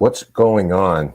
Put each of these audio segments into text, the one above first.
What's going on?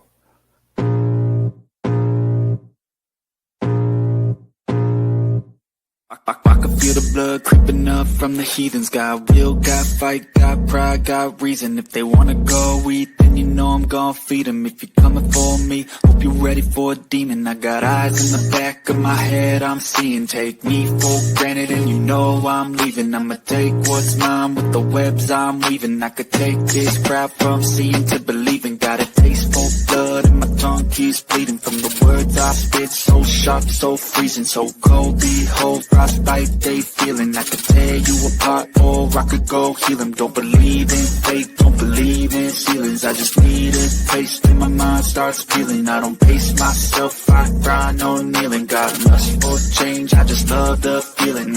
I can feel the blood creeping up from the heathens. Got will, got fight, got pride, got reason. If they wanna go eat, then you know I'm gon' feed them. If you're coming for me, hope you're ready for a demon. I got eyes in the back of my head, I'm seeing. Take me for granted and you know I'm leaving. I'ma take what's mine with the webs I'm weaving. I could take this crowd from seeing to believing. Got a taste for blood and my tongue keeps bleeding. From the words I spit, so sharp, so freezing, so cold. Behold, frostbite they feeling. I could tear you apart or I could go heal them. Don't believe in fate, don't believe in ceilings. I just need a taste and my mind starts feeling. I don't pace myself, I grind on kneeling. Got lust for change, I just love the feeling.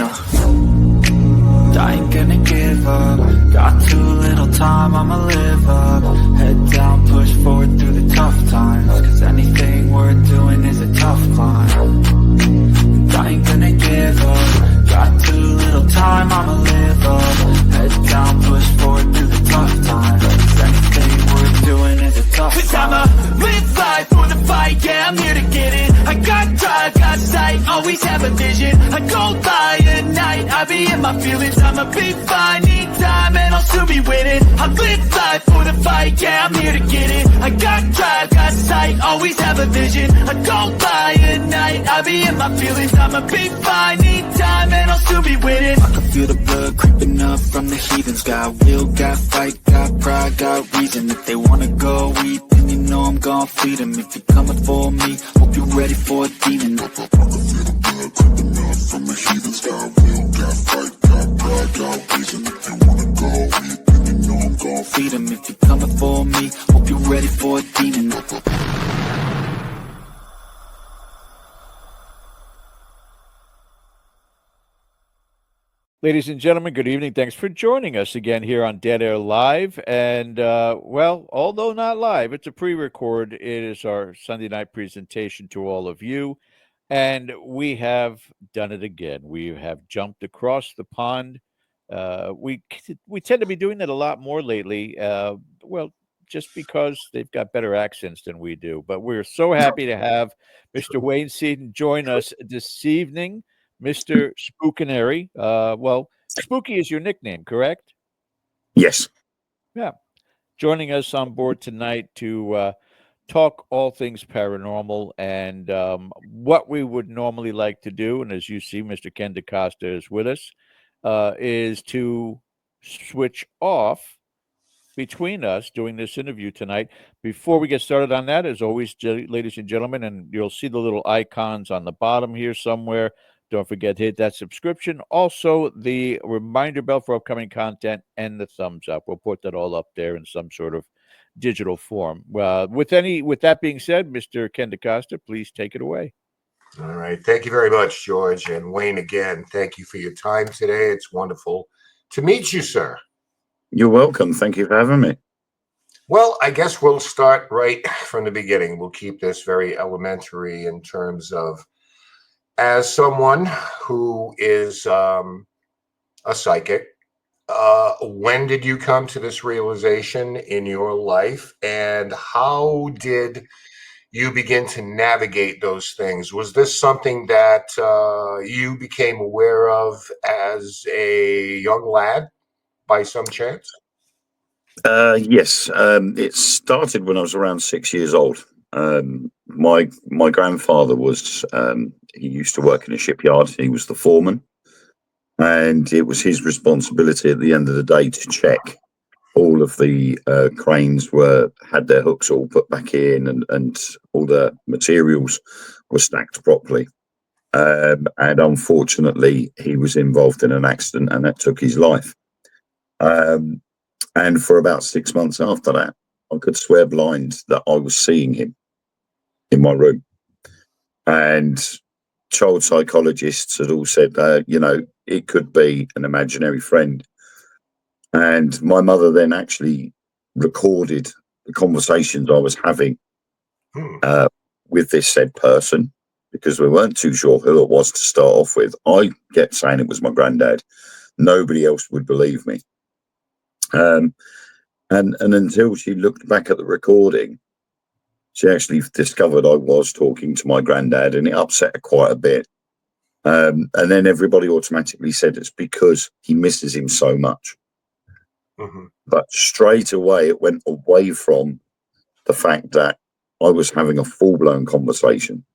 I ain't gonna give up. Got too little time, I'ma live up. Head down, push forward through the tough times. Cause anything worth doing is a tough climb. I ain't gonna give up. Got too little time, I'ma live up. Head down, push forward through the tough times. Cause anything worth doing is a tough climb. Cause I'ma live life for the fight, yeah, I'm here to get it. I got drive, got sight, always have a vision. I go by at night, I be in my feelings. I'ma be fine, need time, and I'll soon be winning. I live life for the fight, yeah, I'm here to get it. I got drive, got sight, always have a vision. I go by at night, I be in my feelings. I'ma be fine, need time, and I'll soon be winning. I can feel the blood creeping up from the heathens. Got will, got fight, got pride, got reason. If they wanna go eat, then you know I'm gon' feed them. If you're coming for me, hope you're ready for a demon. I can feel the blood creeping up from the heathens. Got will, got fight, got pride, got reason. If you wanna go eat, then you know I'm gon' feed them. If you're coming for me, hope you're ready for a demon. Ladies and gentlemen, good evening. Thanks for joining us again here on Dead Air Live. And, well, although not live, it's a pre-record. It is our Sunday night presentation to all of you. And we have done it again. We have jumped across the pond. We tend to be doing that a lot more lately. Well, just because they've got better accents than we do. But we're so happy to have Mr. Waybe Seaden join us this evening. Mr. Spookinary. Well, Spooky is your nickname, correct? Yes. Yeah. Joining us on board tonight to talk all things paranormal and what we would normally like to do, and as you see, Mr. Ken DaCosta is with us, is to switch off between us doing this interview tonight. Before we get started on that, as always, ladies and gentlemen, and you'll see the little icons on the bottom here somewhere. Don't forget to hit that subscription. Also, the reminder bell for upcoming content and the thumbs up. We'll put that all up there in some sort of digital form. With that being said, Mr. Ken DaCosta, please take it away. All right. Thank you very much, George. And Wayne, again, thank you for your time today. It's wonderful to meet you, sir. You're welcome. Thank you for having me. Well, I guess we'll start right from the beginning. We'll keep this very elementary in terms of, as someone who is a psychic, when did you come to this realization in your life, and how did you begin to navigate those things? Was this something that you became aware of as a young lad by some chance? Yes. It started when I was around 6 years old. My grandfather was, he used to work in a shipyard. He was the foreman, and it was his responsibility at the end of the day to check all of the cranes had their hooks all put back in, and all the materials were stacked properly. And unfortunately, he was involved in an accident, and that took his life. And for about 6 months after that, I could swear blind that I was seeing him in my room. And child psychologists had all said, it could be an imaginary friend. And my mother then actually recorded the conversations I was having with this said person, because we weren't too sure who it was to start off with. I kept saying it was my granddad. Nobody else would believe me. And until she looked back at the recording, she actually discovered I was talking to my granddad, and it upset her quite a bit. And then everybody automatically said it's because he misses him so much. Mm-hmm. But straight away, it went away from the fact that I was having a full-blown conversation,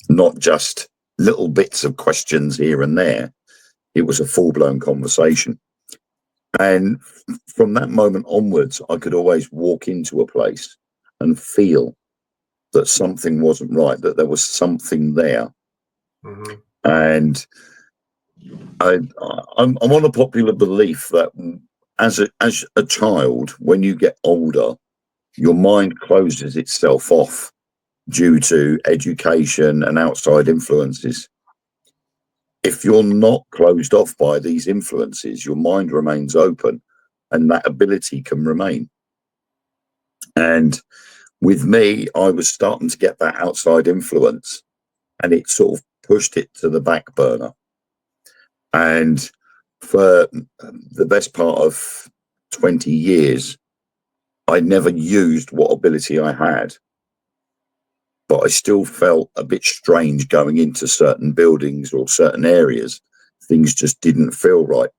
not just little bits of questions here and there. It was a full-blown conversation. And from that moment onwards, I could always walk into a place and feel that something wasn't right, that there was something there. Mm-hmm. And I'm on a popular belief that as a child, when you get older, your mind closes itself off due to education and outside influences. If you're not closed off by these influences, your mind remains open, and that ability can remain. And with me, I was starting to get that outside influence, and it sort of pushed it to the back burner. And for the best part of 20 years, I never used what ability I had, but I still felt a bit strange going into certain buildings or certain areas. Things just didn't feel right.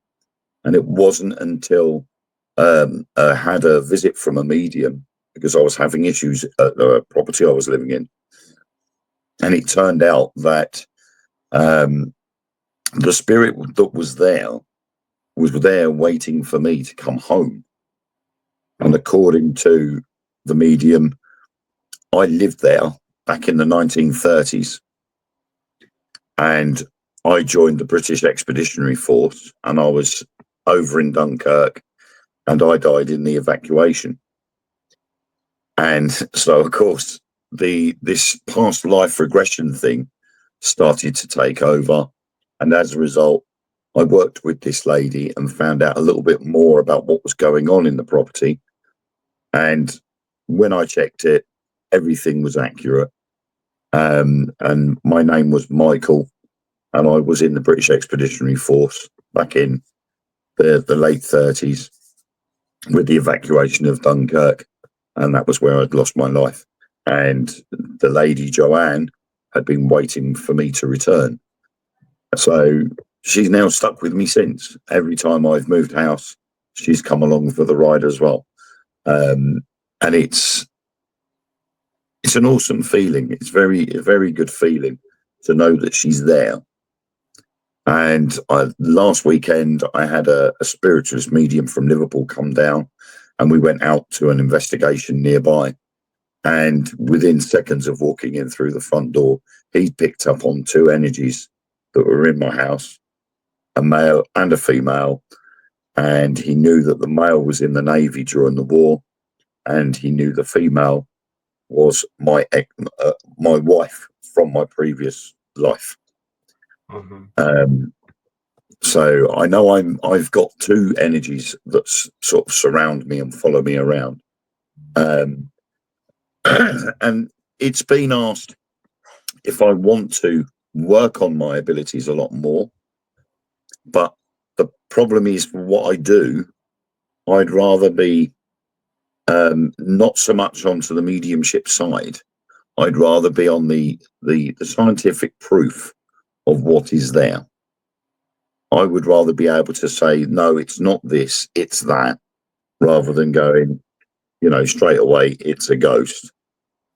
And it wasn't until I had a visit from a medium, because I was having issues at the property I was living in. And it turned out that the spirit that was there waiting for me to come home. And according to the medium, I lived there back in the 1930s. And I joined the British Expeditionary Force, and I was over in Dunkirk, and I died in the evacuation. And so, of course, this past life regression thing started to take over. And as a result, I worked with this lady and found out a little bit more about what was going on in the property. And when I checked it, everything was accurate. And my name was Michael, and I was in the British Expeditionary Force back in the late 30s with the evacuation of Dunkirk. And that was where I'd lost my life. And the lady, Joanne, had been waiting for me to return. So she's now stuck with me since. Every time I've moved house, she's come along for the ride as well. And it's an awesome feeling. It's a very good feeling to know that she's there. And last weekend, I had a spiritualist medium from Liverpool come down, and we went out to an investigation nearby. And within seconds of walking in through the front door, he picked up on two energies that were in my house, a male and a female. And he knew that the male was in the Navy during the war, and he knew the female was my wife from my previous life. Mm-hmm. So I know I've got two energies that sort of surround me and follow me around. And it's been asked if I want to work on my abilities a lot more. But the problem is, for what I do, I'd rather be not so much onto the mediumship side. I'd rather be on the scientific proof of what is there. I would rather be able to say, no, it's not this, it's that, rather than going, straight away, it's a ghost.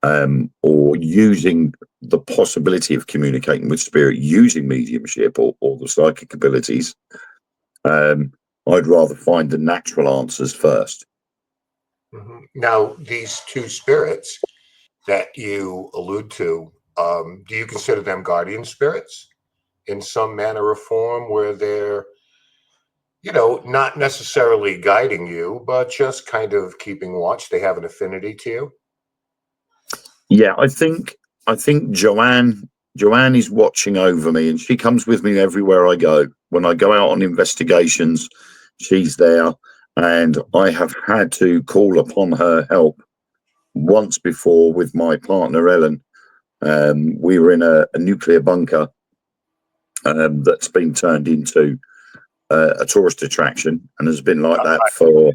Or using the possibility of communicating with spirit using mediumship or the psychic abilities. I'd rather find the natural answers first. Mm-hmm. Now, these two spirits that you allude to, do you consider them guardian spirits in some manner or form, where they're, not necessarily guiding you, but just kind of keeping watch? They have an affinity to you? Yeah, I think Joanne is watching over me, and she comes with me everywhere I go. When I go out on investigations, she's there, and I have had to call upon her help once before with my partner Ellen. We were in a nuclear bunker that's been turned into a tourist attraction, and has been like that for.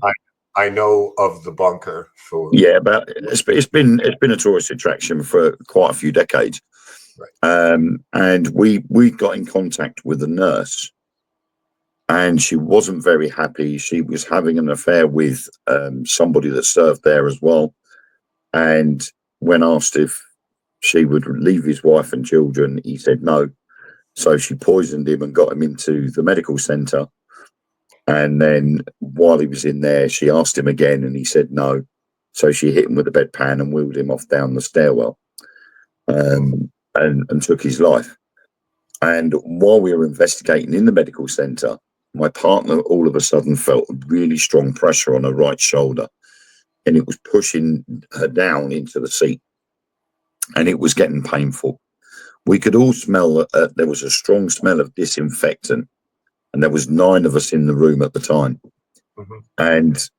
I know of the bunker for Yeah, but it's been a tourist attraction for quite a few decades. right. And we got in contact with the nurse, and she wasn't very happy. She was having an affair with somebody that served there as well. And when asked if she would leave his wife and children, he said no. So she poisoned him and got him into the medical centre. And then while he was in there, she asked him again, and he said no. So she hit him with a bedpan and wheeled him off down the stairwell, and took his life. And while we were investigating in the medical centre, my partner all of a sudden felt a really strong pressure on her right shoulder, and it was pushing her down into the seat, and it was getting painful. We could all smell that there was a strong smell of disinfectant, and there was 9 of us in the room at the time. Mhm. And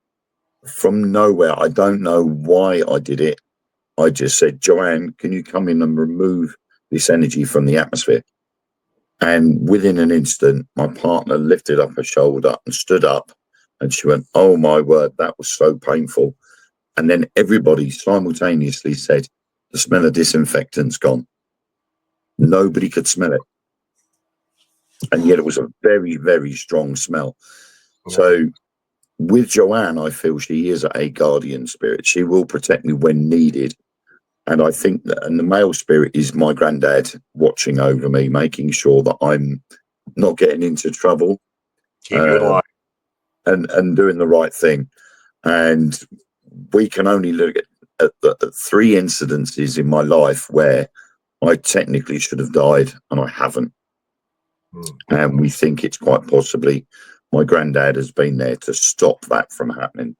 from nowhere, I don't know why I did it. I just said, Joanne, can you come in and remove this energy from the atmosphere? And within an instant, my partner lifted up her shoulder and stood up, and she went, oh my word, that was so painful. And then everybody simultaneously said, the smell of disinfectant's gone. Nobody could smell it. And yet it was a very, very strong smell. So with Joanne, I feel she is a guardian spirit. She will protect me when needed. And I think that, and the male spirit is my granddad watching over me, making sure that I'm not getting into trouble, Keep you in line. and doing the right thing. And we can only look at the 3 incidences in my life where I technically should have died and I haven't. And we think it's quite possibly my granddad has been there to stop that from happening.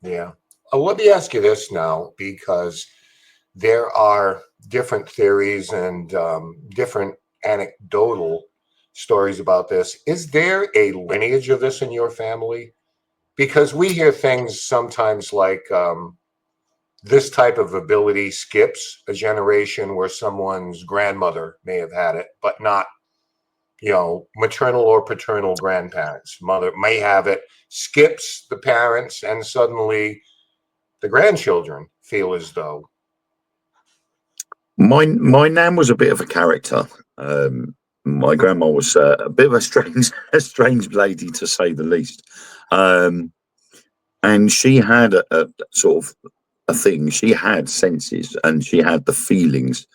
Yeah. Let me ask you this now, because there are different theories and different anecdotal stories about this. Is there a lineage of this in your family? Because we hear things sometimes like this type of ability skips a generation where someone's grandmother may have had it, but not, maternal or paternal grandparents. Mother may have it, skips the parents, and suddenly the grandchildren feel as though. My nan was a bit of a character. My grandma was a bit of a strange lady, to say the least. And she had a sort of a thing. She had senses, and she had the feelings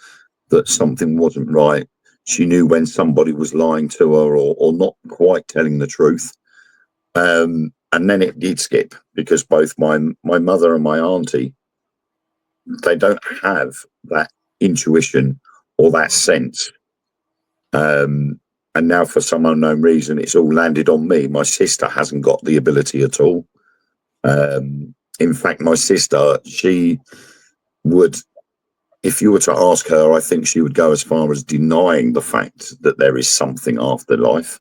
that something wasn't right. She knew when somebody was lying to her or not quite telling the truth. And then it did skip, because both my mother and my auntie, they don't have that intuition or that sense. And now, for some unknown reason, it's all landed on me. My sister hasn't got the ability at all. In fact, my sister, she would, if you were to ask her, I think she would go as far as denying the fact that there is something after life.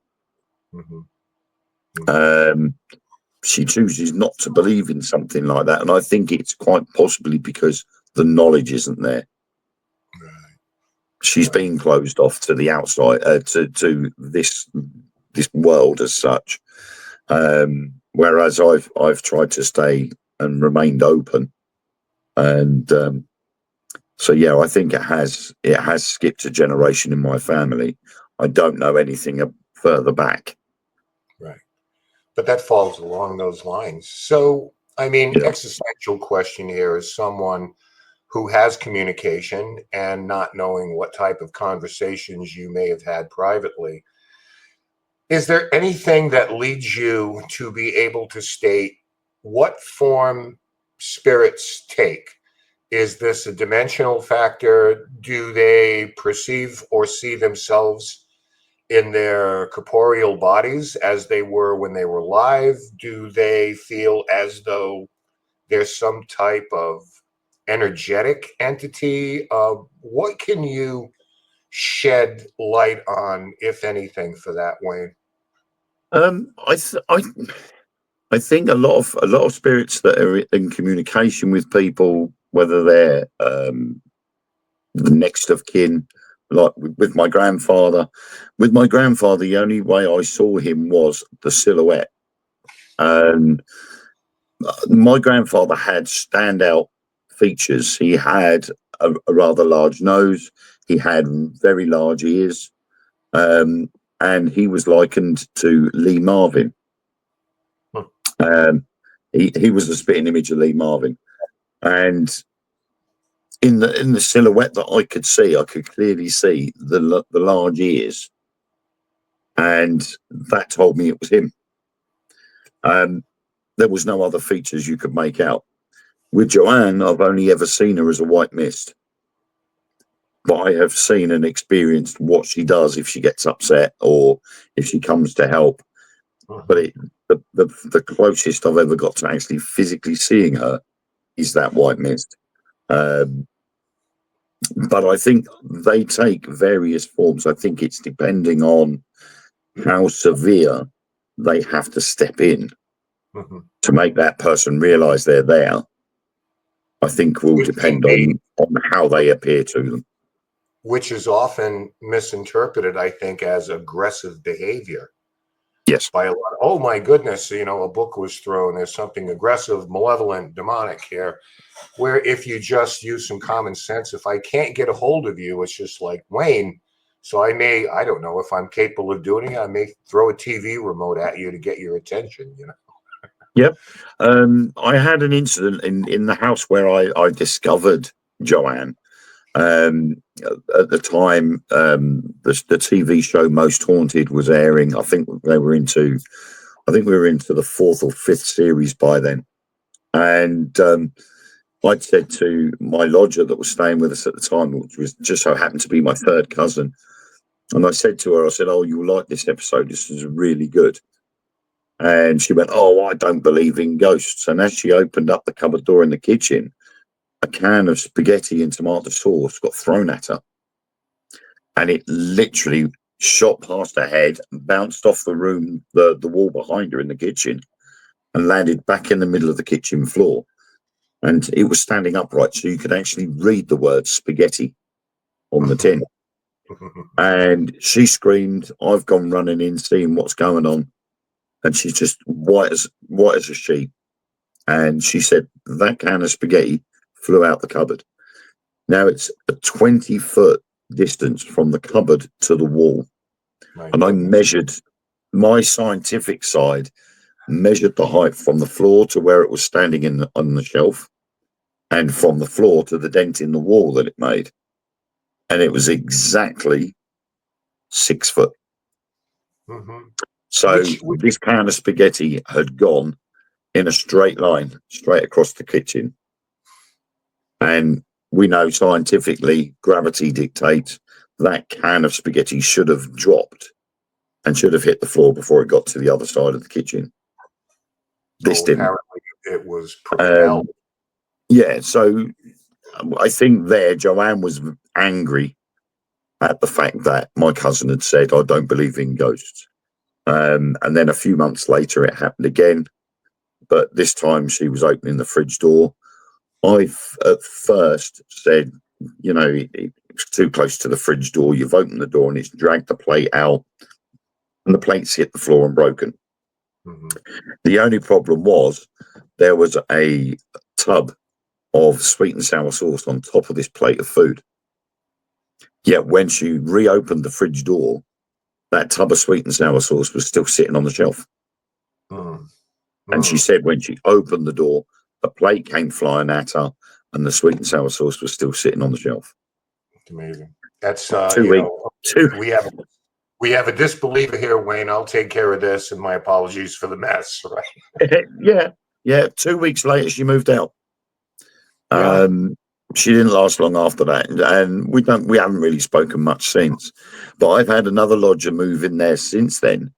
She chooses not to believe in something like that, and I think it's quite possibly because the knowledge isn't there. She's been closed off to the outside, to this world as such. Whereas I've tried to stay and remained open, and so yeah, I think it has skipped a generation in my family. I don't know anything further back. Right. But that falls along those lines. So, I mean, Yeah. existential question here is someone who has communication and not knowing what type of conversations you may have had privately. Is there anything that leads you to be able to state what form spirits take? Is this a dimensional factor? Do they perceive or see themselves in their corporeal bodies as they were when they were alive? Do they feel as though there's some type of energetic entity? What can you shed light on, if anything, for that, Wayne? I think a lot of spirits that are in communication with people, whether they're the next of kin, like with my grandfather. With my grandfather, the only way I saw him was the silhouette. My grandfather had standout features. He had a rather large nose. He had very large ears. And he was likened to Lee Marvin. Hmm. He was a spitting image of Lee Marvin. And in the silhouette that I could see, I could clearly see the large ears. And that told me it was him. There was no other features you could make out. With Joanne, I've only ever seen her as a white mist. But I have seen and experienced what she does if she gets upset or if she comes to help. But the closest I've ever got to actually physically seeing her is that white mist. But I think they take various forms. I think it's depending on how severe they have to step in to make that person realize they're there. I think will depend on how they appear to them. Which is often misinterpreted, I think, as aggressive behavior. Yes. By a lot. Oh my goodness, a book was thrown. There's something aggressive, malevolent, demonic here. Where if you just use some common sense, if I can't get a hold of you, it's just like Wayne. So I don't know if I'm capable of doing it. I may throw a TV remote at you to get your attention, Yep. I had an incident in the house where I discovered Joanne. At the time, the TV show Most Haunted was airing. I think we were into the fourth or fifth series by then. And I'd said to my lodger that was staying with us at the time, which was just so happened to be my third cousin, and I said to her, I said, "Oh, you'll like this episode. This is really good." And she went, "Oh, I don't believe in ghosts." And as she opened up the cupboard door in the kitchen, a can of spaghetti and tomato sauce got thrown at her. And it literally shot past her head, bounced off the room, the wall behind her in the kitchen, and landed back in the middle of the kitchen floor. And it was standing upright, so you could actually read the word spaghetti on the tin. And she screamed. I've gone running in, seeing what's going on. And she's just white as a sheet. And she said that can of spaghetti flew out the cupboard. Now it's a 20-foot distance from the cupboard to the wall. And I measured my scientific side, measured the height from the floor to where it was standing on the shelf, and from the floor to the dent in the wall that it made. And it was exactly 6 foot. So this pan of spaghetti had gone in a straight line, straight across the kitchen. And we know scientifically gravity dictates that can of spaghetti should have dropped and should have hit the floor before it got to the other side of the kitchen. This didn't. Apparently it was propelled. Yeah, so I think Joanne was angry at the fact that my cousin had said, "I don't believe in ghosts." And then a few months later, it happened again. But this time she was opening the fridge door. I at first said, it's too close to the fridge door. You've opened the door and it's dragged the plate out and the plate's hit the floor and broken. The only problem was there was a tub of sweet and sour sauce on top of this plate of food. Yet when she reopened the fridge door, that tub of sweet and sour sauce was still sitting on the shelf. And she said when she opened the door, the plate came flying at her and the sweet and sour sauce was still sitting on the shelf. It's amazing. That's 2 weeks. We have a disbeliever here, Wayne. I'll take care of this, and my apologies for the mess. Right? Yeah. 2 weeks later, she moved out. She didn't last long after that, and we haven't really spoken much since. But I've had another lodger move in there since then,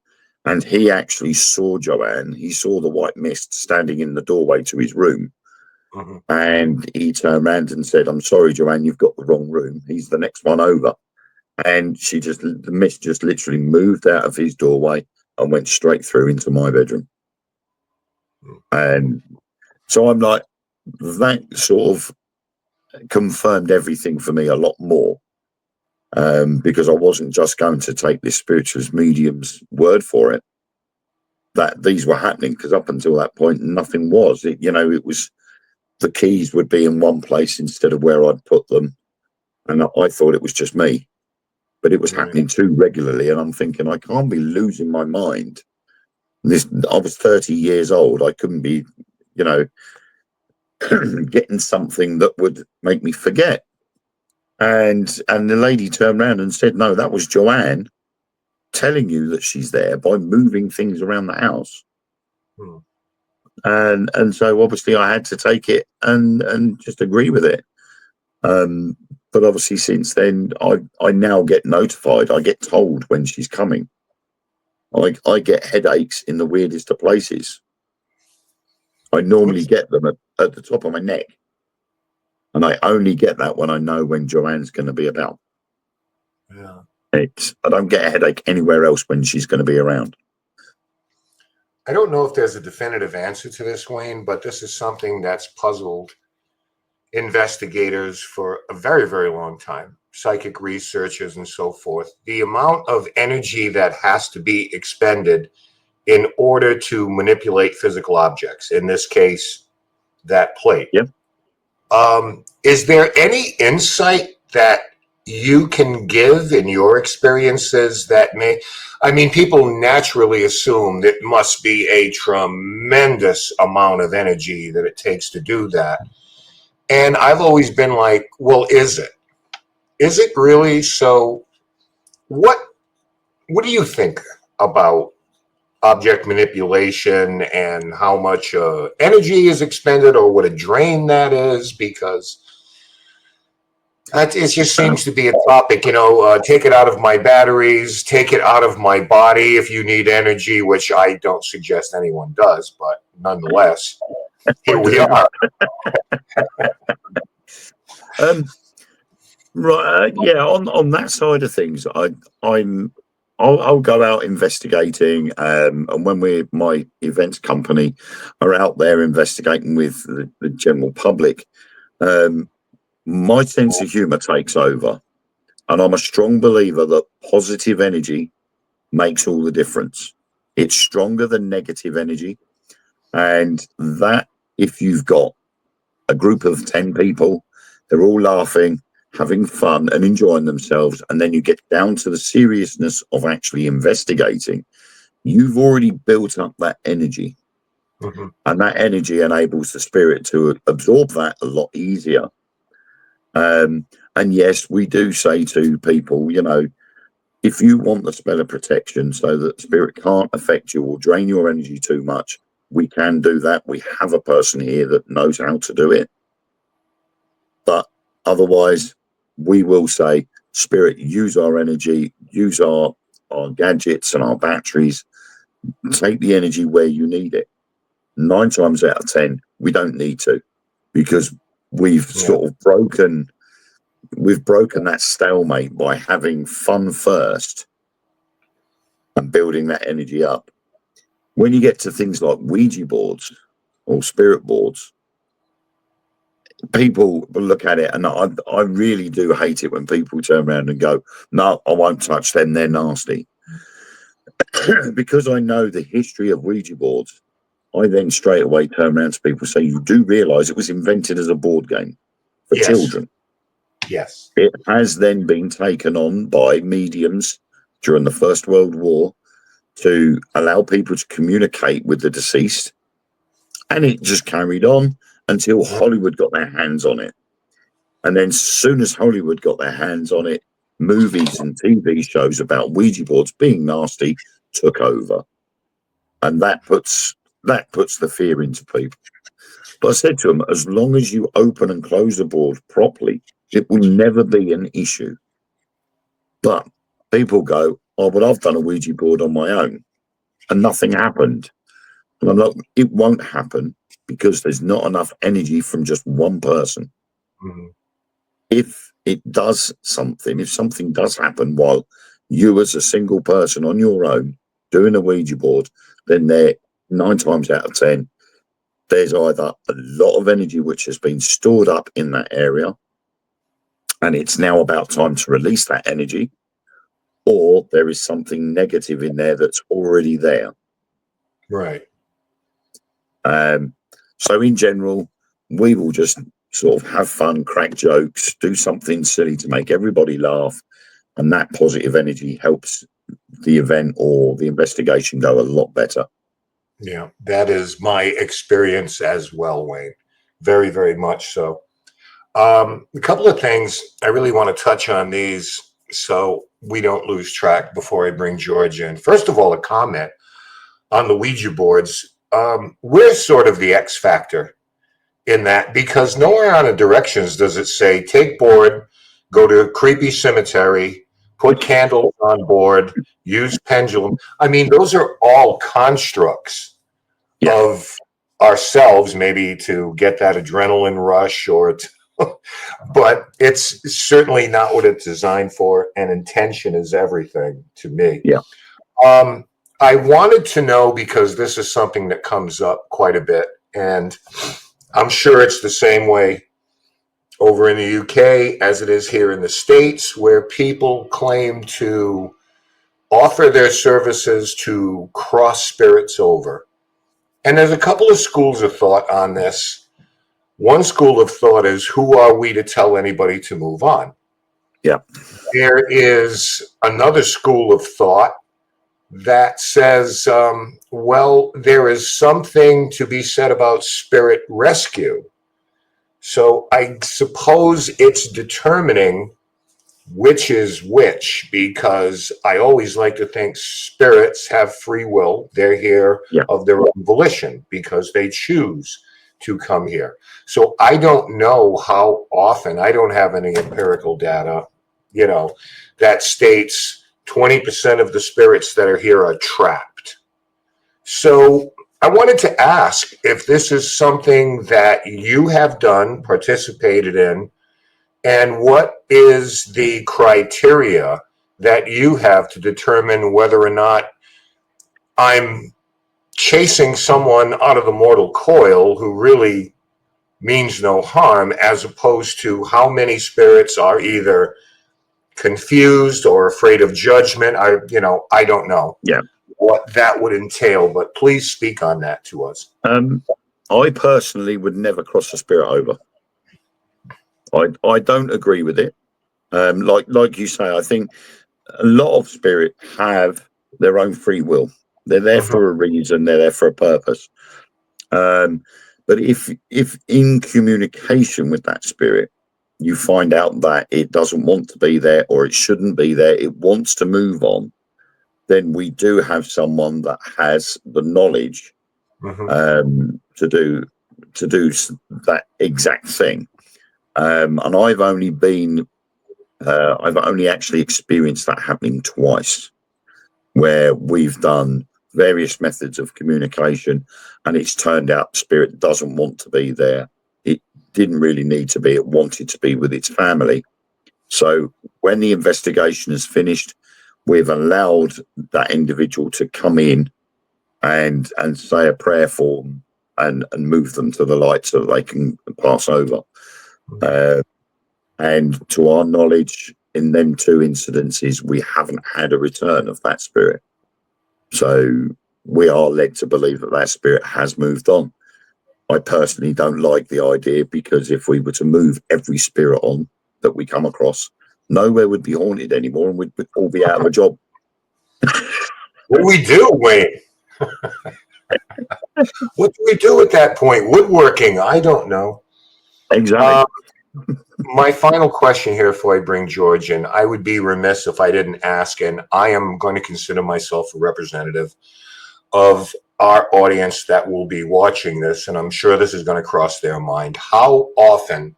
and he actually saw Joanne. He saw the white mist standing in the doorway to his room, and he turned around and said, "I'm sorry, Joanne, you've got the wrong room. He's the next one over." And the mist just literally moved out of his doorway and went straight through into my bedroom. And so I'm like, that sort of confirmed everything for me a lot more, because I wasn't just going to take this spiritualist medium's word for it. that these were happening, because up until that point, nothing was. It was the keys would be in one place instead of where I'd put them. And I thought it was just me, but it was happening too regularly. And I'm thinking, I can't be losing my mind. I was 30 years old. I couldn't be, getting something that would make me forget. And the lady turned around and said, no, that was Joanne telling you that she's there by moving things around the house. And so obviously I had to take it and just agree with it. But obviously since then, I now get notified. I get told when she's coming. I get headaches in the weirdest of places. I normally get them at the top of my neck. And I only get that when I know when Joanne's going to be about. Yeah. I don't get a headache anywhere else when she's going to be around. I don't know if there's a definitive answer to this, Wayne, but this is something that's puzzled investigators for a very, very long time, psychic researchers and so forth. The amount of energy that has to be expended in order to manipulate physical objects, in this case, that plate. Yep. Is there any insight that you can give in your experiences that people naturally assume that must be a tremendous amount of energy that it takes to do that. And I've always been like, well, is it? Is it really? So what do you think about object manipulation and how much energy is expended, or what a drain that is? Because it just seems to be a topic, take it out of my batteries, take it out of my body if you need energy, which I don't suggest anyone does, but nonetheless, here we are. Right. Yeah. On that side of things, I'll go out investigating, and when my events company are out there investigating with the general public, my sense of humor takes over, and I'm a strong believer that positive energy makes all the difference. It's stronger than negative energy, and that if you've got a group of 10 people, they're all laughing, having fun and enjoying themselves, and then you get down to the seriousness of actually investigating, you've already built up that energy. And that energy enables the spirit to absorb that a lot easier. And yes, we do say to people, if you want the spell of protection so that spirit can't affect you or drain your energy too much, we can do that. We have a person here that knows how to do it. But otherwise, we will say, spirit, use our energy, use our gadgets and our batteries, take the energy where you need it. 9 times out of 10, we don't need to, because we've sort of broken that stalemate by having fun first and building that energy up. When you get to things like Ouija boards or spirit boards, people look at it, and I really do hate it when people turn around and go, no, I won't touch them, they're nasty. Because I know the history of Ouija boards, I then straight away turn around to people and say, you do realize it was invented as a board game for children. Yes. It has then been taken on by mediums during the First World War to allow people to communicate with the deceased. And it just carried on until Hollywood got their hands on it. And then as soon as Hollywood got their hands on it, movies and TV shows about Ouija boards being nasty took over. And that puts the fear into people. But I said to them, as long as you open and close the board properly, it will never be an issue. But people go, oh, but I've done a Ouija board on my own and nothing happened. And I'm like, it won't happen, because there's not enough energy from just one person. If it does something, if something does happen while you as a single person on your own doing a Ouija board, then there 9 times out of 10, there's either a lot of energy which has been stored up in that area, and it's now about time to release that energy, or there is something negative in there that's already there. Right. So in general, we will just sort of have fun, crack jokes, do something silly to make everybody laugh, and that positive energy helps the event or the investigation go a lot better. Yeah, that is my experience as well, Wayne. Very, very much so. A couple of things I really want to touch on these so we don't lose track before I bring George in. First of all, a comment on the Ouija boards. We're sort of the X factor in that, because nowhere on the directions does it say take board, go to creepy cemetery, put candles on board, use pendulum. I mean, those are all constructs of ourselves, maybe to get that adrenaline rush or but it's certainly not what it's designed for, and intention is everything to me. Yeah. I wanted to know, because this is something that comes up quite a bit, and I'm sure it's the same way over in the UK as it is here in the States, where people claim to offer their services to cross spirits over. And there's a couple of schools of thought on this. One school of thought is, who are we to tell anybody to move on? Yeah. There is another school of thought that says, well, there is something to be said about spirit rescue. So I suppose it's determining which is which, because I always like to think spirits have free will. They're here of their own volition because they choose to come here. So I don't know how often, I don't have any empirical data, that states 20% of the spirits that are here are trapped. So I wanted to ask if this is something that you have done, participated in, and what is the criteria that you have to determine whether or not I'm chasing someone out of the mortal coil who really means no harm, as opposed to how many spirits are either confused or afraid of judgment. I don't know what that would entail, but please speak on that to us. I personally would never cross a spirit over. I don't agree with it. Like you say, I think a lot of spirit have their own free will. They're there for a reason. They're there for a purpose. But if in communication with that spirit, you find out that it doesn't want to be there, or it shouldn't be there, it wants to move on, then we do have someone that has the knowledge to do that exact thing. And I've only actually experienced that happening twice, where we've done various methods of communication and it's turned out spirit doesn't want to be there. It didn't really need to be. It wanted to be with its family. So when the investigation is finished, we've allowed that individual to come in and say a prayer for them and move them to the light so that they can pass over. And to our knowledge, in them two incidences, we haven't had a return of that spirit. So we are led to believe that that spirit has moved on. I personally don't like the idea, because if we were to move every spirit on that we come across, nowhere would be haunted anymore and we'd all be out of a job. What do we do, Wayne? What do we do at that point? Woodworking? I don't know. Exactly. My final question here before I bring George in, I would be remiss if I didn't ask, and I am going to consider myself a representative of our audience that will be watching this, and I'm sure this is going to cross their mind. How often,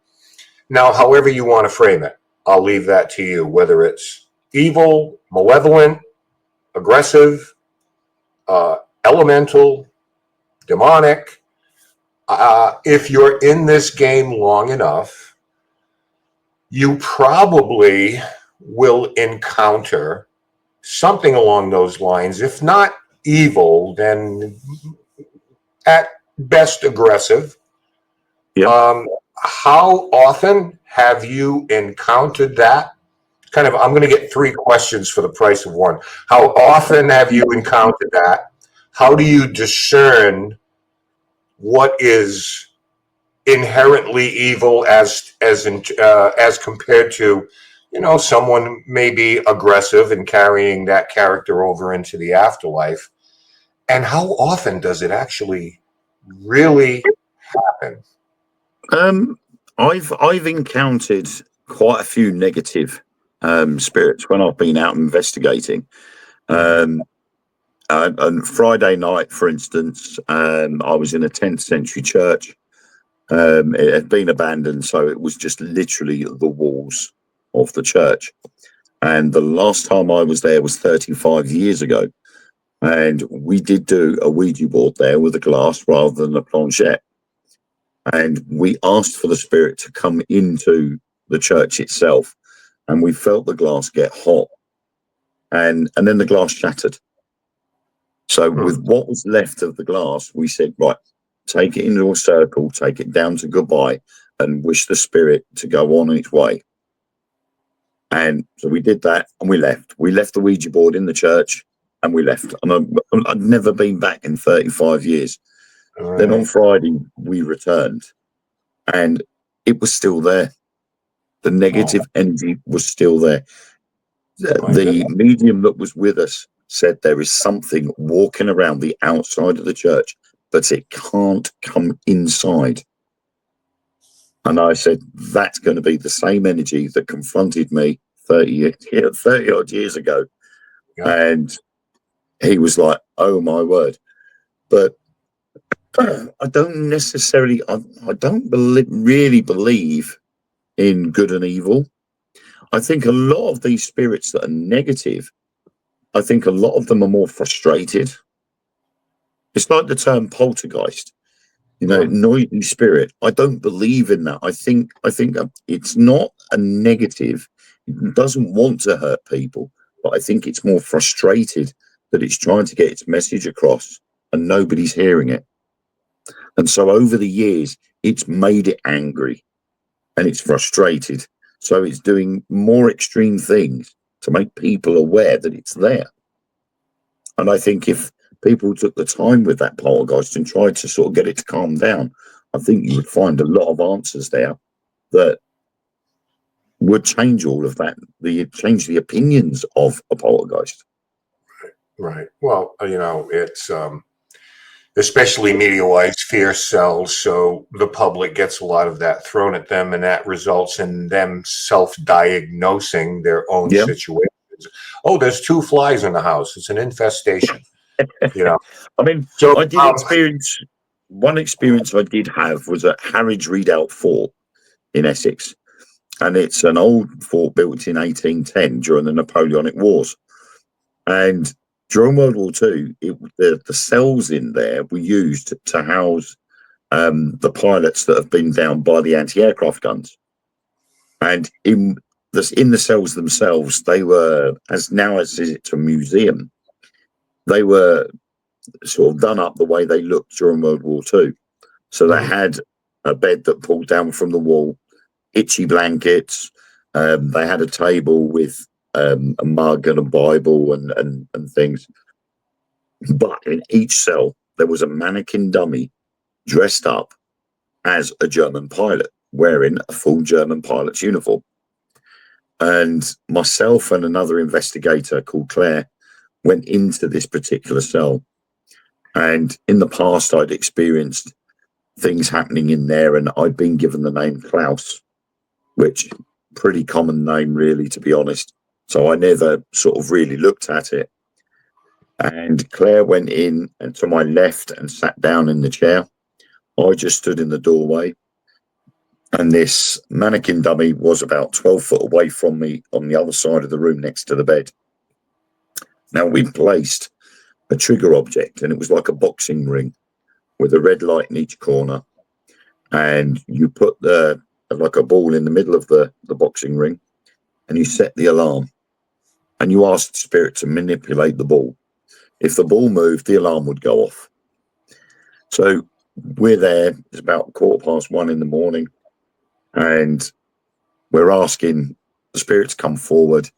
now, however you want to frame it, I'll leave that to you, whether it's evil, malevolent, aggressive, elemental, demonic, if you're in this game long enough, you probably will encounter something along those lines. If not evil, then at best aggressive. How often have you encountered that? I'm going to get three questions for the price of one. How often have you encountered that? how do you discern what is inherently evil as compared to, someone maybe aggressive and carrying that character over into the afterlife? And how often does it actually really happen? I've encountered quite a few negative spirits when I've been out investigating. On Friday night, for instance, I was in a 10th century church. It had been abandoned, so it was just literally the walls of the church. And the last time I was there was 35 years ago. And we did do a Ouija board there with a glass rather than a planchette. And we asked for the spirit to come into the church itself. And we felt the glass get hot. And then the glass shattered. So with what was left of the glass, we said, right, take it into a circle, take it down to goodbye, and wish the spirit to go on its way. And so we did that, and we left. We left the Ouija board in the church, and we left. And I'd never been back in 35 years. Right. Then on Friday, we returned, and it was still there. The negative energy was still there. The medium that was with us said there is something walking around the outside of the church, but it can't come inside. And I said, that's going to be the same energy that confronted me 30 odd years ago. Yeah. And he was like, oh my word. But I don't necessarily, I don't really believe in good and evil. I think a lot of these spirits that are negative, I think a lot of them are more frustrated. It's like the term poltergeist, noisy spirit. I don't believe in that. I think it's not a negative. It doesn't want to hurt people, but I think it's more frustrated that it's trying to get its message across and nobody's hearing it. And so over the years, it's made it angry and it's frustrated. So it's doing more extreme things to make people aware that it's there. And I think if people took the time with that poltergeist and tried to sort of get it to calm down, I think you would find a lot of answers there that would change all of that, change the opinions of a poltergeist. Right. Well, it's especially media-wise, fear sells, so the public gets a lot of that thrown at them, and that results in them self-diagnosing their own situations. Oh, there's 2 flies in the house. It's an infestation. I mean, so I did experience, one experience I did have was at Harwich Redoubt Fort in Essex. And it's an old fort built in 1810 during the Napoleonic Wars. And during World War II, the cells in there were used to house the pilots that have been down by the anti-aircraft guns. And in the cells themselves, they were, as it's a museum, they were sort of done up the way they looked during World War II. So they had a bed that pulled down from the wall, itchy blankets. They had a table with a mug and a Bible and things. But in each cell, there was a mannequin dummy dressed up as a German pilot, wearing a full German pilot's uniform. And myself and another investigator called Claire went into this particular cell. And in the past, I'd experienced things happening in there, and I'd been given the name Klaus, which pretty common name, really, to be honest. So I never sort of really looked at it. And Claire went in and to my left and sat down in the chair. I just stood in the doorway. And this mannequin dummy was about 12 foot away from me on the other side of the room next to the bed. Now, we placed a trigger object, and it was like a boxing ring with a red light in each corner. And you put like a ball in the middle of the boxing ring, and you set the alarm. And you asked the spirit to manipulate the ball. If the ball moved, the alarm would go off. So we're there. It's about 1:15 in the morning. And we're asking the spirit to come forward.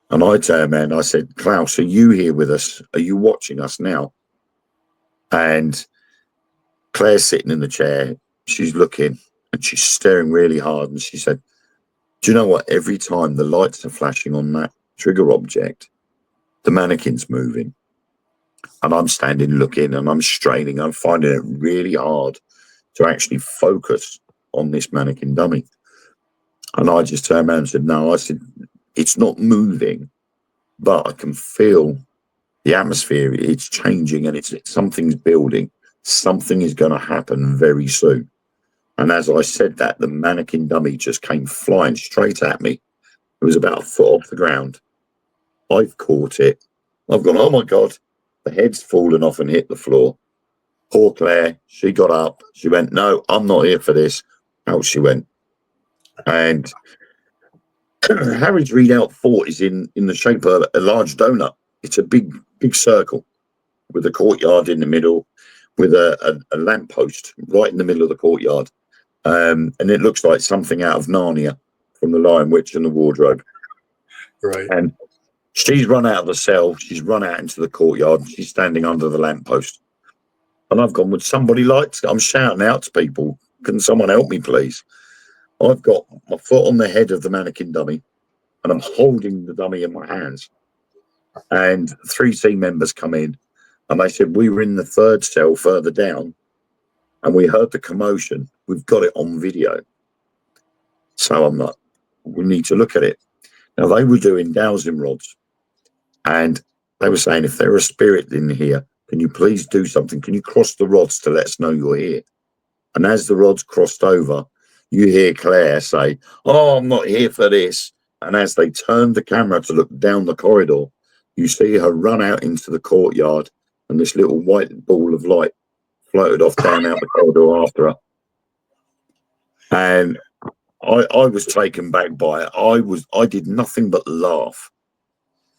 And I turned around, I said, Klaus, are you here with us? Are you watching us now? And Claire's sitting in the chair. She's looking and she's staring really hard. And she said, do you know what? Every time the lights are flashing on that trigger object, the mannequin's moving. And I'm standing looking and I'm straining. I'm finding it really hard to actually focus on this mannequin dummy. And I just turned around and said, no, I said, it's not moving, but I can feel the atmosphere. It's changing and something's building. Something is going to happen very soon. And as I said that, the mannequin dummy just came flying straight at me. It was about a foot off the ground. I've caught it. I've gone, oh my God, the head's fallen off and hit the floor. Poor Claire, she got up. She went, no, I'm not here for this. Out she went. And Harry's readout fort is in the shape of a large donut. It's a big circle with a courtyard in the middle, with a lamppost right in the middle of the courtyard. And it looks like something out of Narnia from The Lion, Witch and the Wardrobe. Right. And she's run out of the cell. She's run out into the courtyard. And she's standing under the lamppost. And I've gone, would somebody I'm shouting out to people, can someone help me, please? I've got my foot on the head of the mannequin dummy, and I'm holding the dummy in my hands. And 3 team members come in, and they said, we were in the 3rd cell further down, and we heard the commotion. We've got it on video. So I'm like, we need to look at it. Now, they were doing dowsing rods, and they were saying, if there's a spirit in here, can you please do something? Can you cross the rods to let us know you're here? And as the rods crossed over, you hear Claire say, oh, I'm not here for this. And as they turned the camera to look down the corridor, you see her run out into the courtyard, and this little white ball of light floated off down out the corridor after her. And I was taken back by it. I did nothing but laugh.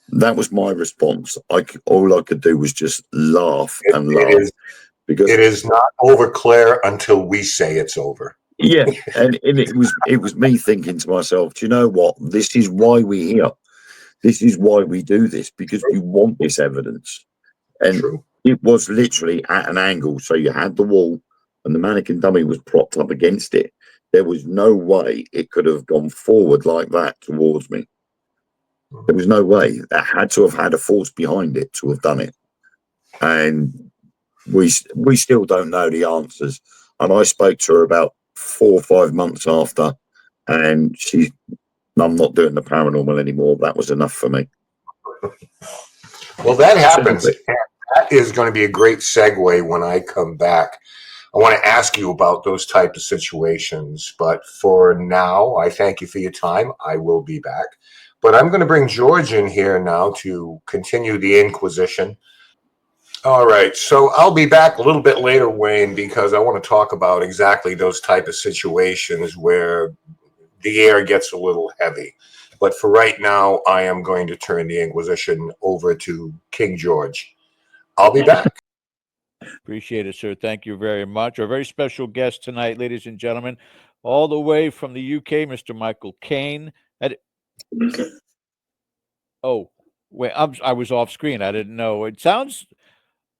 That was my response. All I could do was just laugh and laugh. Because it is not over, Claire, until we say it's over. Yeah, and it was me thinking to myself, do you know what? This is why we're here. This is why we do this, because we want this evidence. And True. It was literally at an angle. So you had the wall and the mannequin dummy was propped up against it. There was no way it could have gone forward like that towards me. There was no way. That had to have had a force behind it to have done it. And we still don't know the answers. And I spoke to her about 4 or 5 months after, and I'm not doing the paranormal anymore. That was enough for me. Well, that happens. That is going to be a great segue when I come back. I want to ask you about those type of situations, but for now, I thank you for your time. I will be back, but I'm going to bring George in here now to continue the Inquisition. All right, so I'll be back a little bit later, Wayne, because I want to talk about exactly those type of situations where the air gets a little heavy. But for right now, I am going to turn the Inquisition over to King George. I'll be back. Appreciate it, sir. Thank you very much. Our very special guest tonight, ladies and gentlemen, all the way from the UK, Mr. Michael Caine. Oh, wait, I was off screen. I didn't know. It sounds...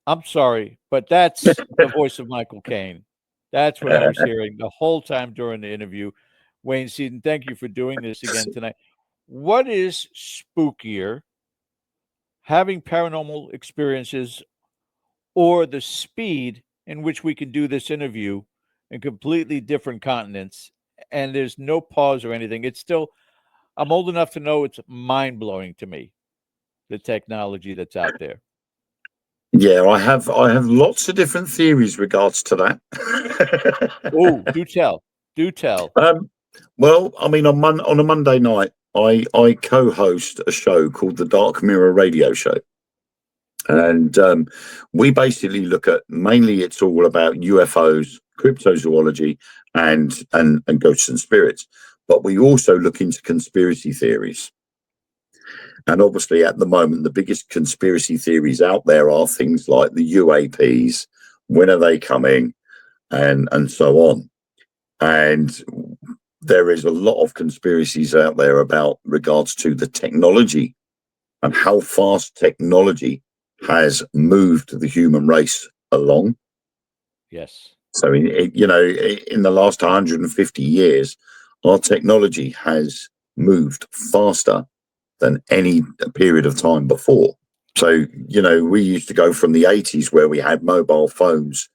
I'm sorry, but that's the voice of Michael Caine. That's what I was hearing the whole time during the interview. Wayne Seaden, thank you for doing this again tonight. What is spookier, having paranormal experiences or the speed in which we can do this interview in completely different continents, and there's no pause or anything? It's still, I'm old enough to know it's mind-blowing to me, the technology that's out there. Yeah, I have lots of different theories regards to that. Oh, do tell. Well, I mean, on a Monday night, I co-host a show called the Dark Mirror Radio Show, and we basically look at, mainly it's all about UFOs, cryptozoology, and ghosts and spirits, but we also look into conspiracy theories. And obviously, at the moment, the biggest conspiracy theories out there are things like the UAPs, when are they coming, and so on. And there is a lot of conspiracies out there about regards to the technology and how fast technology has moved the human race along. Yes. So, in the last 150 years, our technology has moved faster than any period of time before. So, we used to go from the 80s where we had mobile phones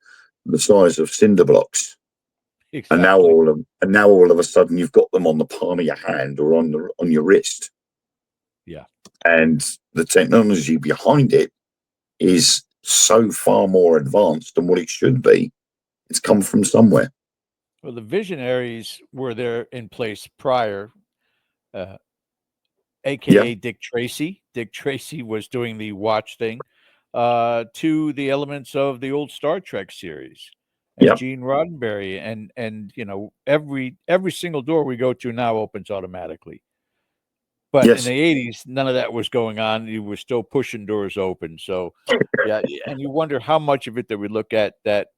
the size of cinder blocks. And now Exactly. all of a sudden you've got them on the palm of your hand or on your wrist. Yeah. And the technology behind it is so far more advanced than what it should be. It's come from somewhere. Well, the visionaries were there in place prior, uh, Yeah. aka Dick Tracy. Dick Tracy was doing the watch thing, to the elements of the old Star Trek series, and Yeah. Gene Roddenberry, and every single door we go to now opens automatically. But in Yes. the 80s, none of that was going on. You were still pushing doors open. So, yeah, and you wonder how much of it that we look at that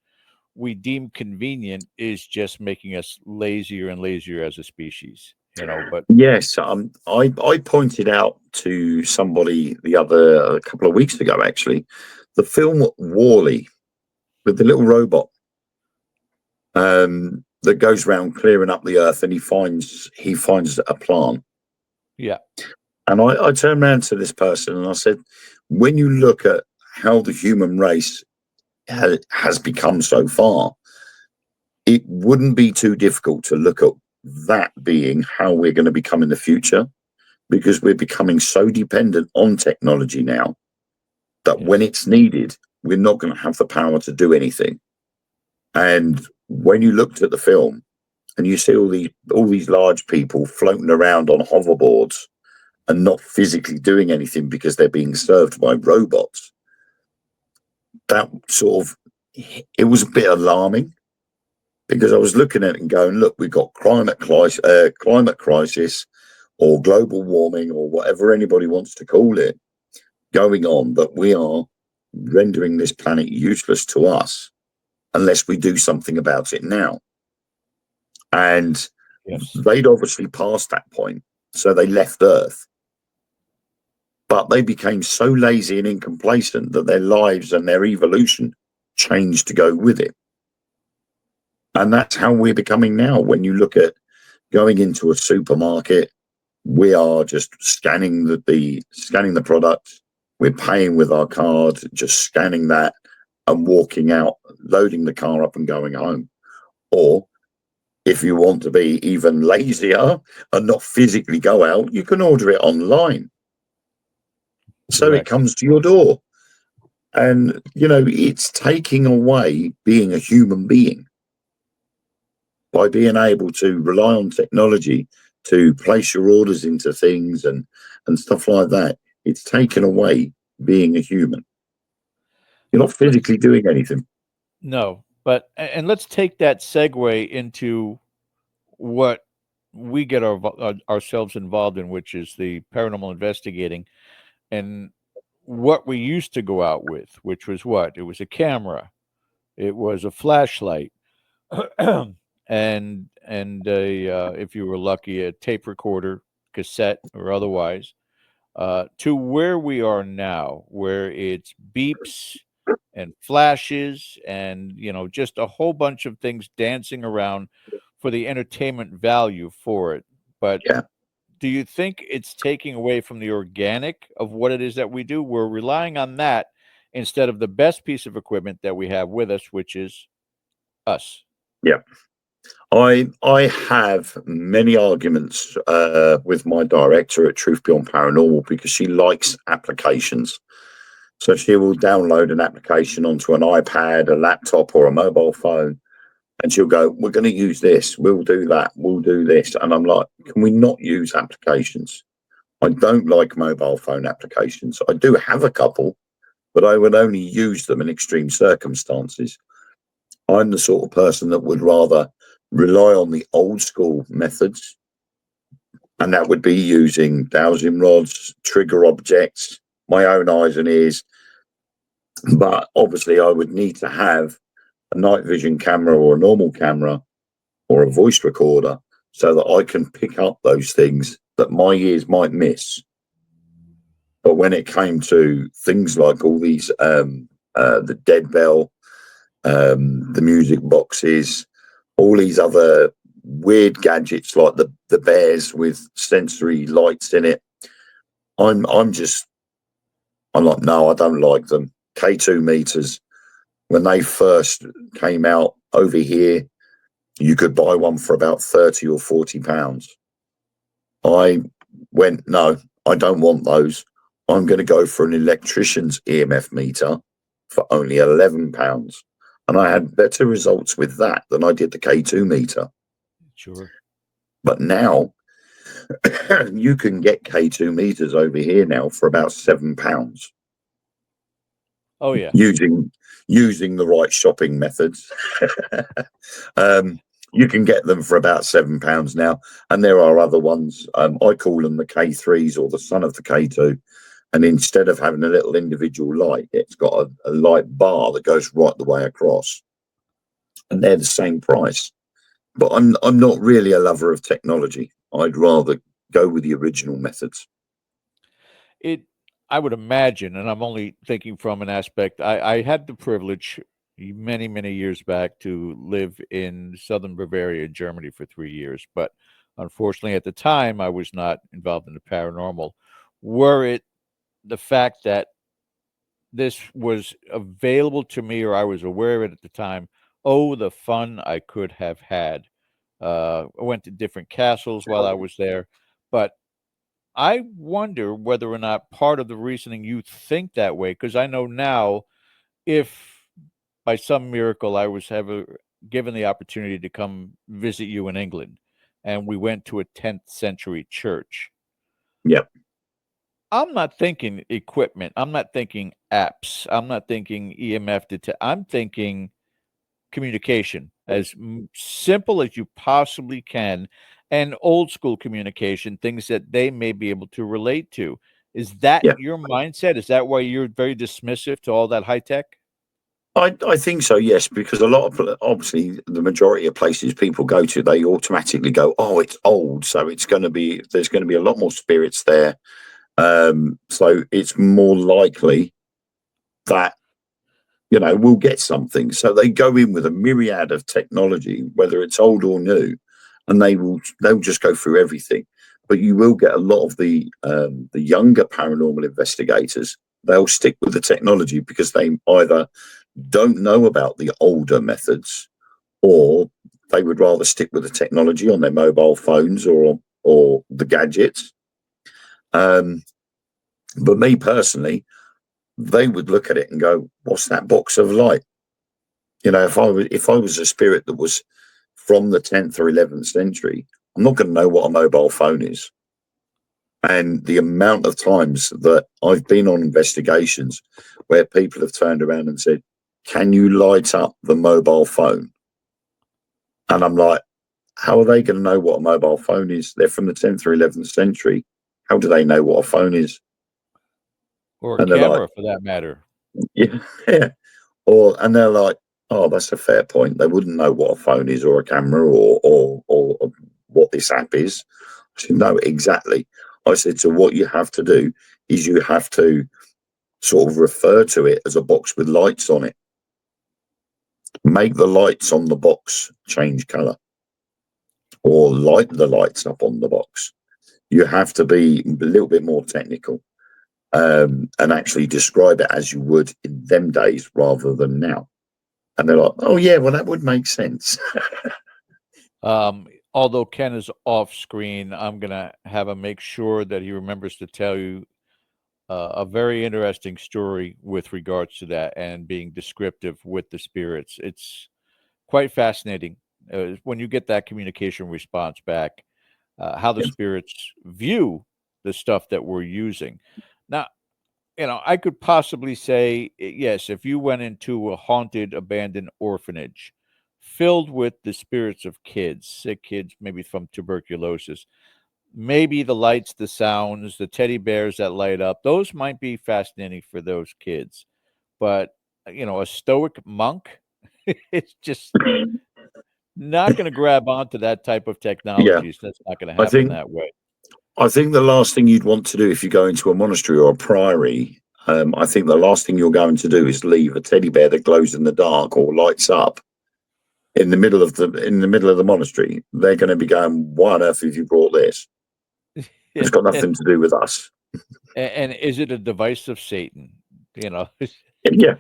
we deem convenient is just making us lazier and lazier as a species, but Yes. I pointed out to somebody a couple of weeks ago, actually, the film Wall-E with the little robot that goes around clearing up the earth, and he finds a plant. yeah, And I turned around to this person and I said, when you look at how the human race has become so far, it wouldn't be too difficult to look at that being how we're going to become in the future, because we're becoming so dependent on technology now that when yes, it's needed, we're not going to have the power to do anything. And when you looked at the film and you see all these large people floating around on hoverboards and not physically doing anything because they're being served by robots, that it was a bit alarming, because I was looking at it and going, look, we've got climate crisis or global warming or whatever anybody wants to call it going on, that we are rendering this planet useless to us unless we do something about it now. And yes. they'd obviously passed that point, so they left Earth. But they became so lazy and incomplacent that their lives and their evolution changed to go with it. And that's how we're becoming now. When you look at going into a supermarket, we are just scanning the product. We're paying with our card, just scanning that and walking out, loading the car up and going home. Or if you want to be even lazier and not physically go out, you can order it online. So it Correct. comes to your door. And, it's taking away being a human being by being able to rely on technology to place your orders into things and stuff like that. It's taken away being a human. You're not Let's physically doing anything. no, but and let's take that segue into what we get ourselves involved in, which is the paranormal investigating, and what we used to go out with, which was what? It was a camera, it was a flashlight, and if you were lucky, a tape recorder, cassette or otherwise, to where we are now, where it's beeps and flashes and just a whole bunch of things dancing around for the entertainment value for it. But Yeah. do you think it's taking away from the organic of what it is that we do? We're relying on that instead of the best piece of equipment that we have with us, which is us. Yeah. I have many arguments with my director at Truth Beyond Paranormal, because she likes applications. So she will download an application onto an iPad, a laptop, or a mobile phone, and she'll go, we're going to use this, we'll do that, we'll do this. And I'm like, can we not use applications? I don't like mobile phone applications. I do have a couple, but I would only use them in extreme circumstances. I'm the sort of person that would rather rely on the old school methods, and that would be using dowsing rods, trigger objects, my own eyes and ears. But obviously, I would need to have a night vision camera or a normal camera or a voice recorder so that I can pick up those things that my ears might miss. But when it came to things like all these, the dead bell, the music boxes, all these other weird gadgets like the bears with sensory lights in it. I'm like, no, I don't like them. K2 meters, when they first came out over here, you could buy one for about 30 or 40 pounds. I went, no, I don't want those. I'm going to go for an electrician's EMF meter for only £11. And I had better results with that than I did the K2 meter. Sure. But now you can get K2 meters over here now for about £7. Oh yeah. Using the right shopping methods. You can get them for about £7 now, and there are other ones. I call them the K3s or the son of the K2. And instead of having a little individual light, it's got a light bar that goes right the way across, and they're the same price. But I'm not really a lover of technology. I'd rather go with the original methods. I would imagine, and I'm only thinking from an aspect, I had the privilege many, many years back to live in southern Bavaria, Germany for 3 years. But unfortunately, at the time, I was not involved in the paranormal. Were it the fact that this was available to me or I was aware of it at the time, oh, the fun I could have had. I went to different castles while I was there, but I wonder whether or not part of the reasoning you think that way, because I know now if by some miracle I was ever given the opportunity to come visit you in England and we went to a 10th century church. Yep. I'm not thinking equipment. I'm not thinking apps. I'm not thinking EMF detect. I'm thinking communication as simple as you possibly can, and old school communication, things that they may be able to relate to. Is that Yeah. your mindset? Is that why you're very dismissive to all that high tech? I think so, yes, because a lot of, obviously, the majority of places people go to, they automatically go, oh, it's old, so there's going to be a lot more spirits there. So it's more likely that, we'll get something. So they go in with a myriad of technology, whether it's old or new, and they'll just go through everything. But you will get a lot of the younger paranormal investigators. They'll stick with the technology because they either don't know about the older methods, or they would rather stick with the technology on their mobile phones or the gadgets. But me personally, they would look at it and go, "What's that box of light?" If I was a spirit that was from the 10th or 11th century, I'm not going to know what a mobile phone is. And the amount of times that I've been on investigations where people have turned around and said, "Can you light up the mobile phone?" And I'm like, how are they going to know what a mobile phone is? They're from the 10th or 11th century. How do they know what a phone is? Or a And they're camera like, for that matter? yeah, yeah. And they're like, oh, that's a fair point. They wouldn't know what a phone is or a camera or what this app is. I said, no, exactly. I said, so what you have to do is you have to sort of refer to it as a box with lights on it. Make the lights on the box change color, or light the lights up on the box. You have to be a little bit more technical, and actually describe it as you would in them days rather than now. And they're like, oh yeah, well that would make sense. Although Ken is off screen, I'm gonna have him make sure that he remembers to tell you a very interesting story with regards to that and being descriptive with the spirits. It's quite fascinating when you get that communication response back, how the Yeah. spirits view the stuff that we're using. Now, I could possibly say, yes, if you went into a haunted, abandoned orphanage filled with the spirits of kids, sick kids, maybe from tuberculosis, maybe the lights, the sounds, the teddy bears that light up, those might be fascinating for those kids. But, a stoic monk, it's just not going to grab onto that type of Yeah. technology. So that's not going to I happen think that way. I think the last thing you'd want to do if you go into a monastery or a priory, I think the last thing you're going to do is leave a teddy bear that glows in the dark or lights up in the middle of the monastery. They're going to be going, "Why on earth have you brought this? It's got nothing to do with us." And is it a device of Satan? You know, Yeah,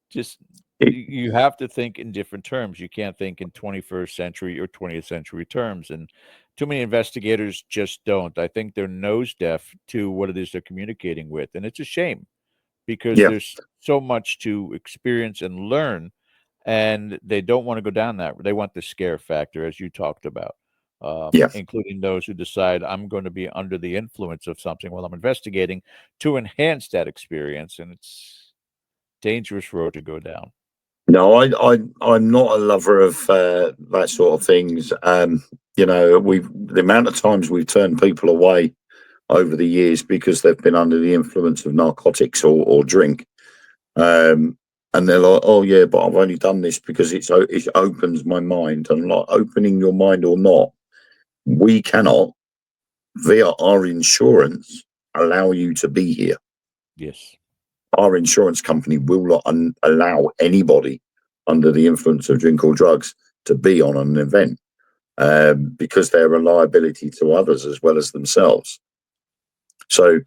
just it, you have to think in different terms. You can't think in 21st century or 20th century terms. And too many investigators just don't. I think they're nose deaf to what it is they're communicating with. And it's a shame because yeah, there's so much to experience and learn, and they don't want to go down that. They want the scare factor, as you talked about, yeah. including those who decide I'm going to be under the influence of something while I'm investigating to enhance that experience. And it's dangerous road to go down. No, I'm not a lover of that sort of things. The amount of times we've turned people away over the years because they've been under the influence of narcotics or drink, and they're like, "Oh yeah, but I've only done this because it opens my mind." And like, opening your mind or not, we cannot, via our insurance, allow you to be here. Yes. Our insurance company will not allow anybody under the influence of drink or drugs to be on an event, because they're a liability to others as well as themselves. So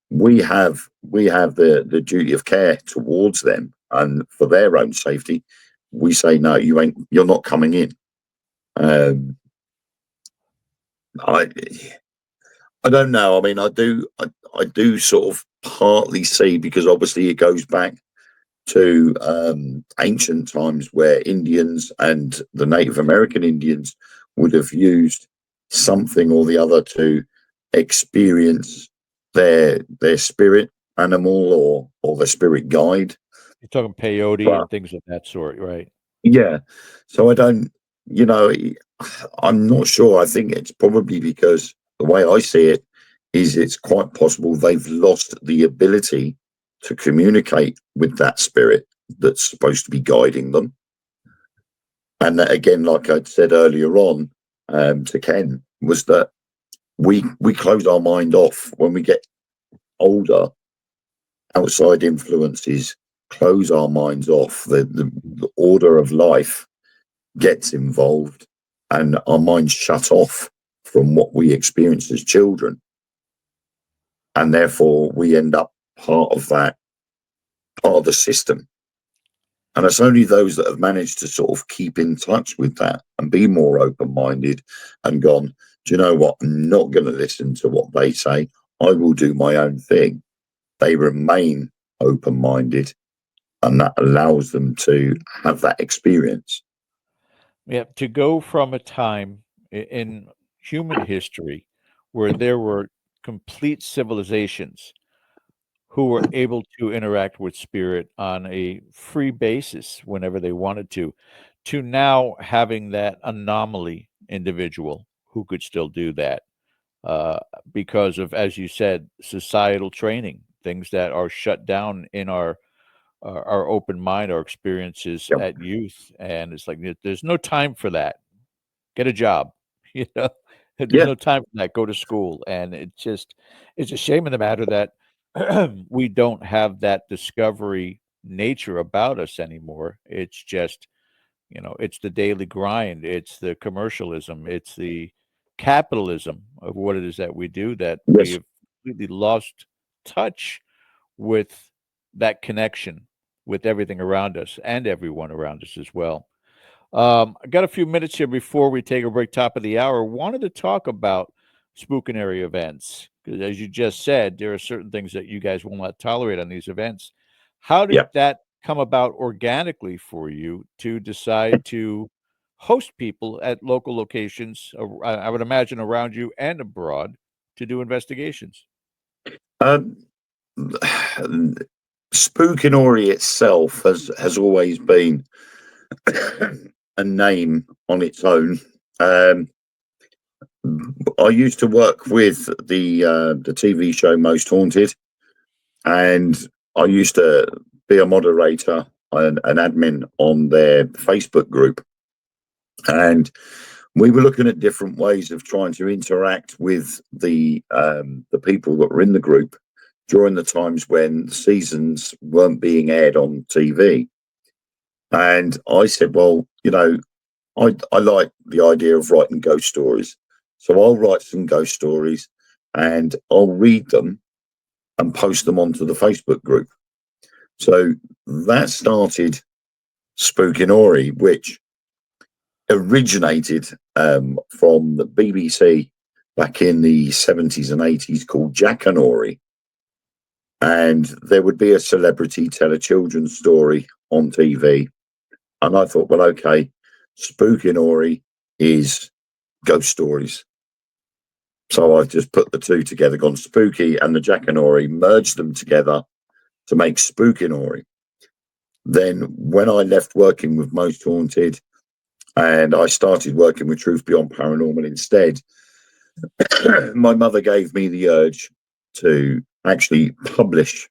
we have the duty of care towards them, and for their own safety, we say, "No, you're not coming in." Um, I I don't know. I mean, I do sort of partly see, because obviously it goes back to ancient times where Indians and the Native American Indians would have used something or the other to experience their spirit animal or their spirit guide. You're talking peyote But and things of that sort, right? yeah, so I don't, you know, I'm not sure. I think it's probably because the way I see it is it's quite possible they've lost the ability to communicate with that spirit that's supposed to be guiding them. And that, again, like I said earlier on, to Ken, was that we close our mind off when we get older. Outside influences close our minds off. The order of life gets involved, and our minds shut off from what we experience as children, and therefore we end up part of the system. And it's only those that have managed to sort of keep in touch with that and be more open-minded and gone, "Do you know what? I'm not going to listen to what they say. I will do my own thing." They remain open-minded, and that allows them to have that experience. Yeah, to go from a time in human history where there were complete civilizations who were able to interact with spirit on a free basis whenever they wanted to now having that anomaly individual who could still do that uh, because of, as you said, societal training, things that are shut down in our open mind, our experiences Yep. at youth, and it's like there's no time for that. Get a job, you know. There's Yeah. no time for that. Go to school, and it's a shame in the matter that we don't have that discovery nature about us anymore. It's just, it's the daily grind, it's the commercialism, it's the capitalism of what it is that we do that we Yes. have completely lost touch with that connection with everything around us and everyone around us as well. I got a few minutes here before we take a break, top of the hour. Wanted to talk about spookinary events because, as you just said, there are certain things that you guys will not tolerate on these events. How did Yeah. that come about organically for you to decide to host people at local locations? I would imagine around you and abroad to do investigations. Um, Spookinori itself has always been a name on its own. I used to work with the TV show Most Haunted, and I used to be a moderator and an admin on their Facebook group, and we were looking at different ways of trying to interact with the people that were in the group during the times when seasons weren't being aired on TV. And I said, well, I like the idea of writing ghost stories. So I'll write some ghost stories and I'll read them and post them onto the Facebook group. So that started Spookinori, which originated from the BBC back in the 70s and 80s, called Jackanori. And there would be a celebrity tell a children's story on TV. And I thought, well, okay, Spookinori is ghost stories. So I've just put the two together, gone spooky and the Jackanori, merged them together to make Spookinori. Then when I left working with Most Haunted and I started working with Truth Beyond Paranormal instead, my mother gave me the urge to actually publish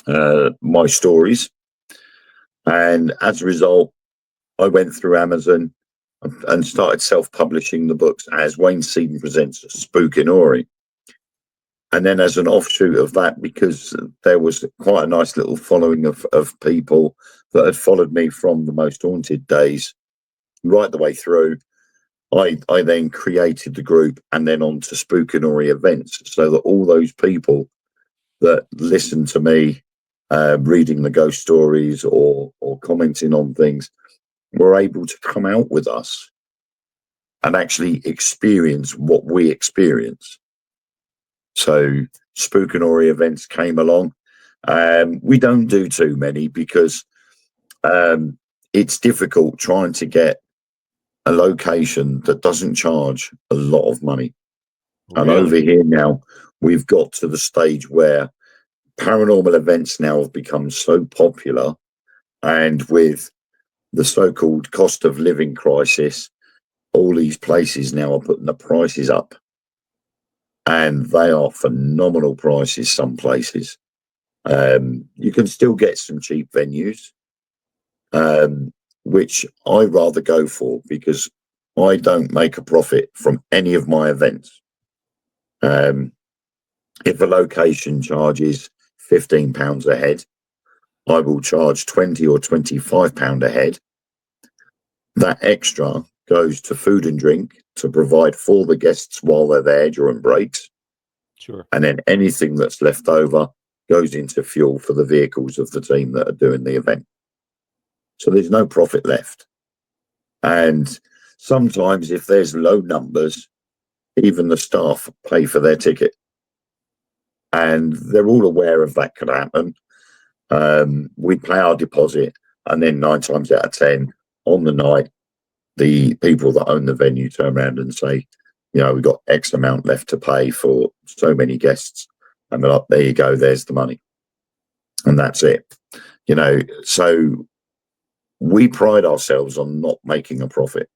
my stories. And as a result, I went through Amazon and started self-publishing the books as Waybe Seaden Presents Spookinori. And then as an offshoot of that, because there was quite a nice little following of people that had followed me from the Most Haunted days right the way through, I then created the group and then on to Spookinori events, so that all those people that listened to me reading the ghost stories or commenting on things were able to come out with us and actually experience what we experience. So Spookinori events came along. We don't do too many because it's difficult trying to get a location that doesn't charge a lot of money. Really? And over here now, we've got to the stage where paranormal events now have become so popular, and with the so-called cost of living crisis, all these places now are putting the prices up, and they are phenomenal prices. Some places you can still get some cheap venues, which I rather go for because I don't make a profit from any of my events. If a location charges £15 a head, I will charge £20 or £25 a head. That extra goes to food and drink to provide for the guests while they're there during breaks. Sure. And then anything that's left over goes into fuel for the vehicles of the team that are doing the event. So there's no profit left. And sometimes if there's low numbers, even the staff pay for their ticket. And they're all aware of that could happen. We pay our deposit, and then 9 times out of 10 on the night, the people that own the venue turn around and say, we've got X amount left to pay for so many guests. And they're like, there you go, there's the money. And that's it. So we pride ourselves on not making a profit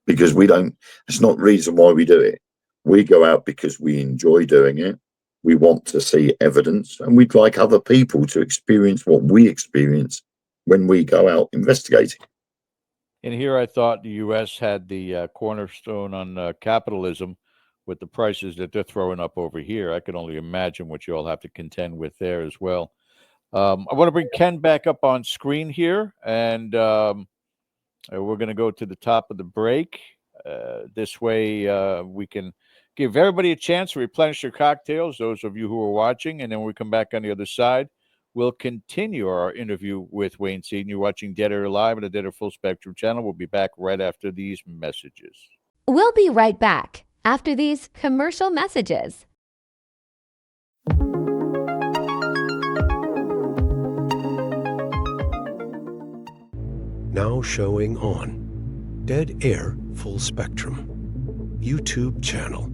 because it's not the reason why we do it. We go out because we enjoy doing it. We want to see evidence, and we'd like other people to experience what we experience when we go out investigating. And here I thought the U.S. had the cornerstone on capitalism with the prices that they're throwing up over here. I can only imagine what you all have to contend with there as well. I want to bring Ken back up on screen here, and we're going to go to the top of the break. This way we can give everybody a chance to replenish their cocktails, those of you who are watching, and then when we come back on the other side, we'll continue our interview with Waybe Seaden. You're watching Dead Air Live on the Dead Air Full Spectrum channel. We'll be back right after these messages. We'll be right back after these commercial messages. Now showing on Dead Air Full Spectrum YouTube channel.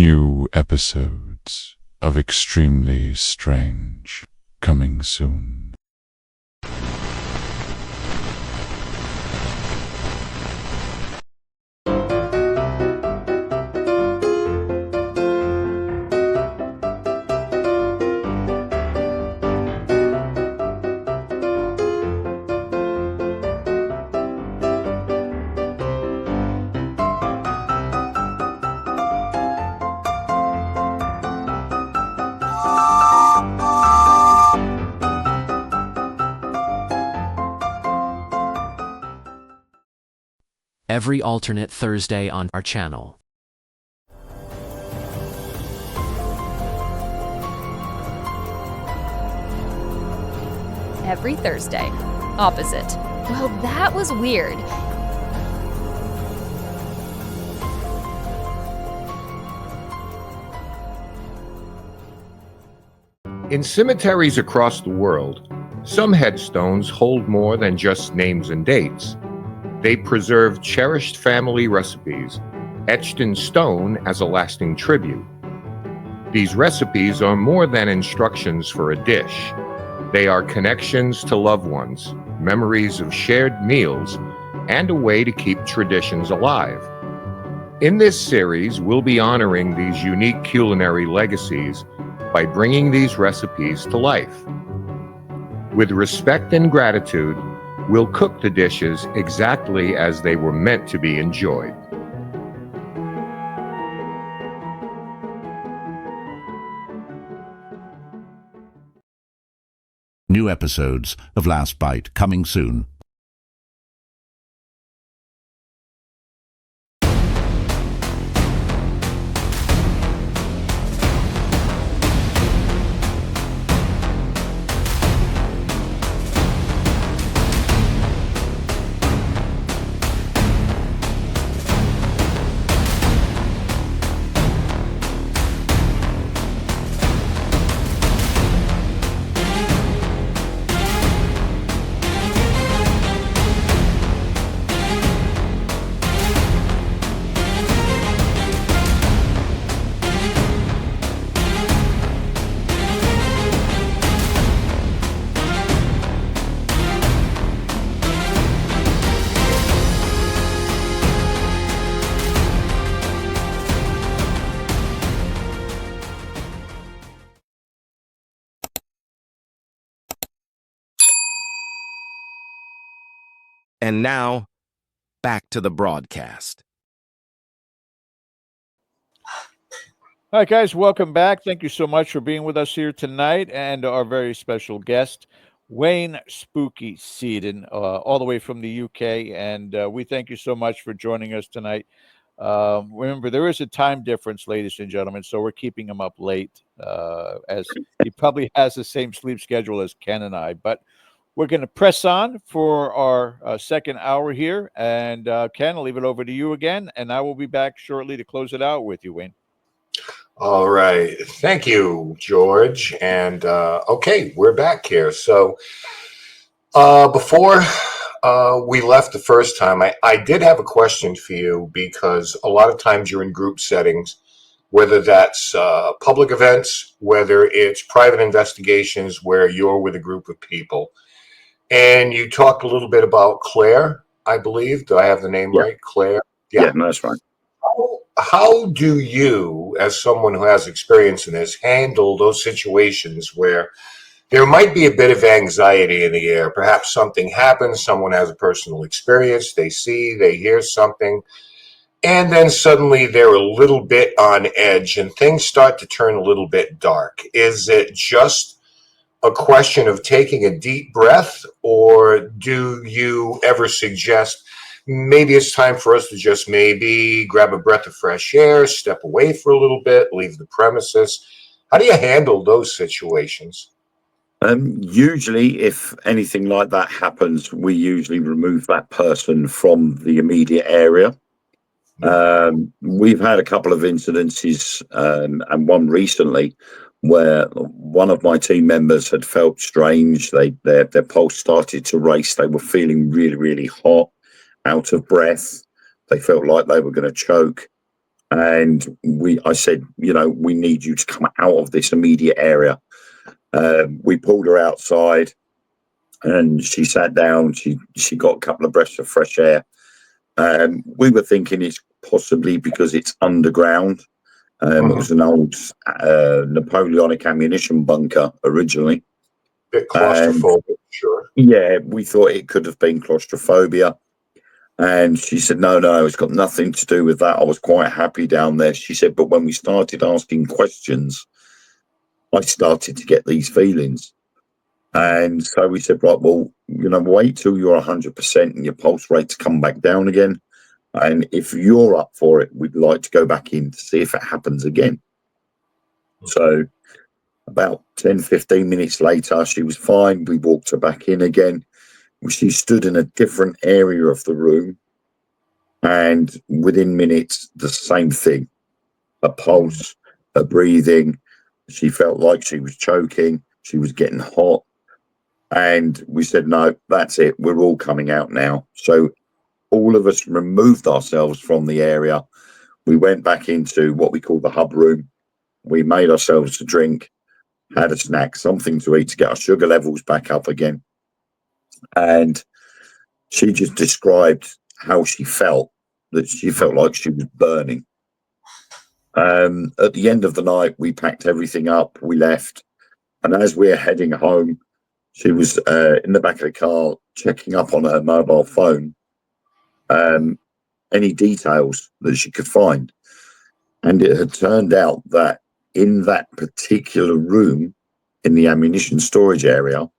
New episodes of Extremely Strange coming soon. Every alternate Thursday on our channel. Every Thursday. Opposite. Well, that was weird. In cemeteries across the world, some headstones hold more than just names and dates. They preserve cherished family recipes, etched in stone as a lasting tribute. These recipes are more than instructions for a dish. They are connections to loved ones, memories of shared meals, and a way to keep traditions alive. In this series, we'll be honoring these unique culinary legacies by bringing these recipes to life. With respect and gratitude, we'll cook the dishes exactly as they were meant to be enjoyed. New episodes of Last Bite coming soon. And now, back to the broadcast. All right, guys, welcome back. Thank you so much for being with us here tonight, and our very special guest, Wayne Spooky Seaden, all the way from the UK. And we thank you so much for joining us tonight. Remember, there is a time difference, ladies and gentlemen, so we're keeping him up late, as he probably has the same sleep schedule as Ken and I. But we're going to press on for our second hour here. And Ken, I'll leave it over to you again, and I will be back shortly to close it out with you, Wayne. All right. Thank you, George. And okay, we're back here. So before we left the first time, I did have a question for you, because a lot of times you're in group settings, whether that's public events, whether it's private investigations where you're with a group of people. And you talked a little bit about Claire, I believe. Do I have the name right? Claire? Yeah, no, that's right. How do you, as someone who has experience in this, handle those situations where there might be a bit of anxiety in the air? Perhaps something happens, someone has a personal experience, they hear something, and then suddenly they're a little bit on edge and things start to turn a little bit dark. Is it just a question of taking a deep breath, or do you ever suggest maybe it's time for us to just maybe grab a breath of fresh air, step away for a little bit, leave the premises? How do you handle those situations? Usually, if anything like that happens, we usually remove that person from the immediate area. We've had a couple of incidences, and one recently, where one of my team members had felt strange. Their pulse started to race. They were feeling really, really hot, out of breath. They felt like they were going to choke. And I said, we need you to come out of this immediate area. We pulled her outside, and she sat down. She got a couple of breaths of fresh air. We were thinking it's possibly because it's underground. It was an old Napoleonic ammunition bunker originally. Bit claustrophobic, sure. Yeah, we thought it could have been claustrophobia. And she said, no, it's got nothing to do with that. I was quite happy down there. She said, but when we started asking questions, I started to get these feelings. And so we said, right, well, wait till you're 100% and your pulse rates come back down again. And if you're up for it, we'd like to go back in to see if it happens again. So about 10, 15 minutes later, she was fine. We walked her back in again. She stood in a different area of the room. And within minutes, the same thing. A pulse, a breathing. She felt like she was choking. She was getting hot. And we said, no, that's it. We're all coming out now. So all of us removed ourselves from the area. We went back into what we call the hub room. We made ourselves a drink, had a snack, something to eat to get our sugar levels back up again. And she just described how she felt, that she felt like she was burning. At the end of the night, we packed everything up, we left. And as we were heading home, she was in the back of the car checking up on her mobile phone, any details that she could find. And it had turned out that in that particular room, in the ammunition storage area,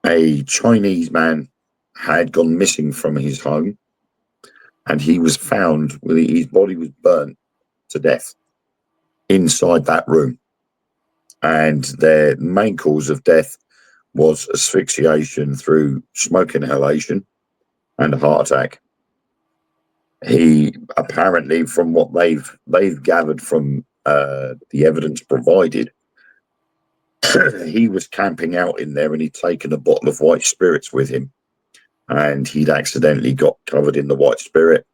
a Chinese man had gone missing from his home, and he was found with his body was burnt to death inside that room. And their main cause of death was asphyxiation through smoke inhalation and a heart attack. He apparently, from what they've gathered from the evidence provided, he was camping out in there and he'd taken a bottle of white spirits with him, and he'd accidentally got covered in the white spirit,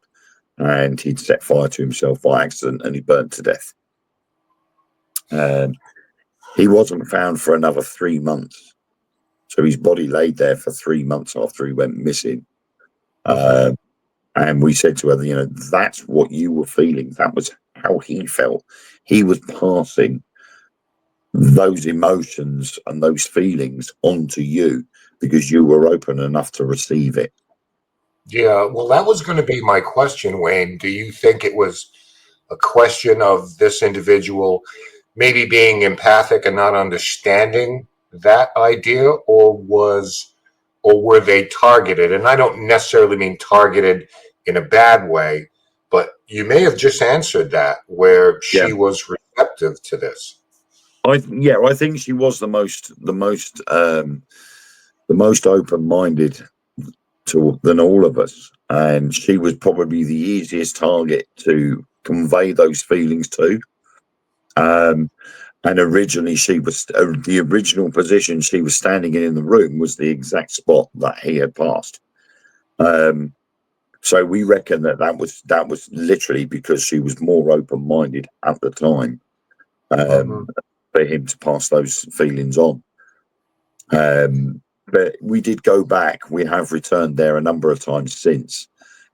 and he'd set fire to himself by accident, and he burnt to death. He wasn't found for another 3 months, so his body laid there for 3 months after he went missing. And we said to her, that's what you were feeling. That was how he felt. He was passing those emotions and those feelings onto you because you were open enough to receive it. Yeah, well, that was going to be my question, Wayne. Do you think it was a question of this individual maybe being empathic and not understanding that idea, or were they targeted? And I don't necessarily mean targeted in a bad way, but you may have just answered that, where she was receptive to this. I think she was the most open-minded than all of us, and she was probably the easiest target to convey those feelings to. And originally, she was the original position she was standing in the room was the exact spot that he had passed. So we reckon that was literally because she was more open-minded at the time. For him to pass those feelings on. But we did go back. We have returned there a number of times since.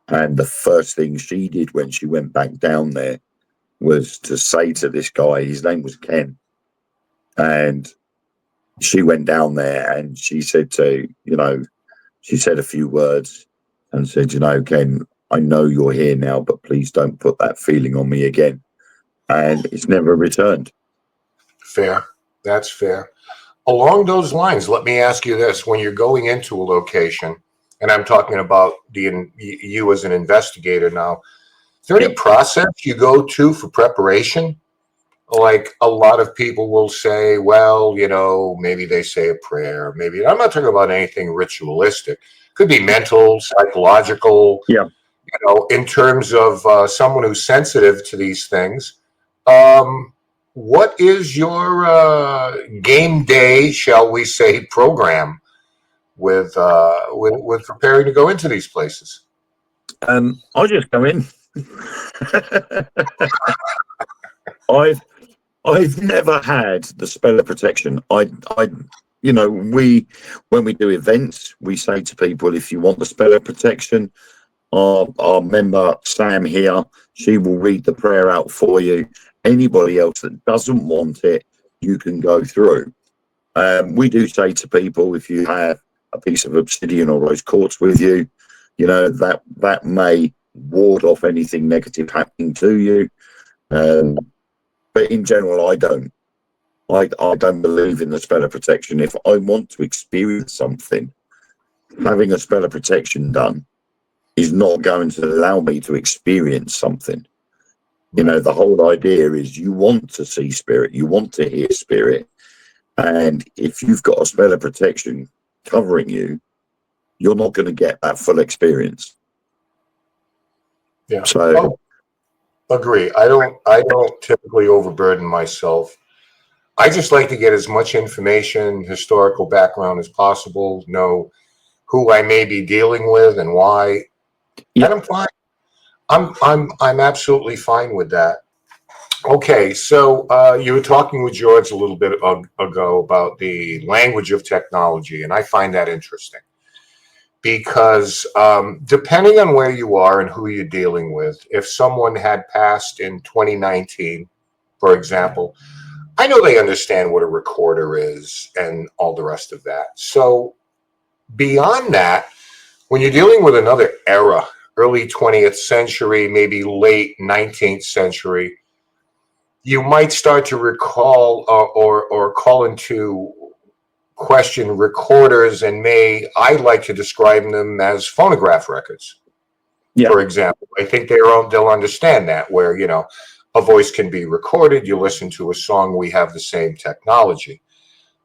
And the first thing she did when she went back down there was to say to this guy, his name was Ken. And she went down there and she said she said a few words and said, Ken, I know you're here now, but please don't put that feeling on me again. And it's never returned. Fair. That's fair. Along those lines, let me ask you this. When you're going into a location, and I'm talking about you as an investigator now, is there any process you go to for preparation? Like a lot of people will say, well, maybe they say a prayer. Maybe I'm not talking about anything ritualistic. Could be mental, psychological. Yeah. In terms of someone who's sensitive to these things. What is your game day, shall we say, program with preparing to go into these places? I just go in. I've never had the spell of protection. When we do events, we say to people, if you want the spell of protection, our member Sam here, she will read the prayer out for you. Anybody else that doesn't want it, you can go through. We do say to people, if you have a piece of obsidian or rose quartz with you, that may ward off anything negative happening to you. But in general, I don't believe in the spell of protection. If I want to experience something, having a spell of protection done is not going to allow me to experience something. The whole idea is you want to see spirit, you want to hear spirit. And if you've got a spell of protection covering you, you're not going to get that full experience. Yeah. So agree. I don't typically overburden myself. I just like to get as much information, historical background as possible, know who I may be dealing with and why. Yeah. And I'm fine. I'm absolutely fine with that. Okay, so you were talking with George a little bit ago about the language of technology, and I find that interesting because depending on where you are and who you're dealing with, if someone had passed in 2019, for example, I know they understand what a recorder is and all the rest of that. So beyond that, when you're dealing with another era, early 20th century, maybe late 19th century, you might start to recall or call into question recorders, and I like to describe them as phonograph records. Yeah. For example, I think they'll understand that, where a voice can be recorded. You listen to a song. We have the same technology.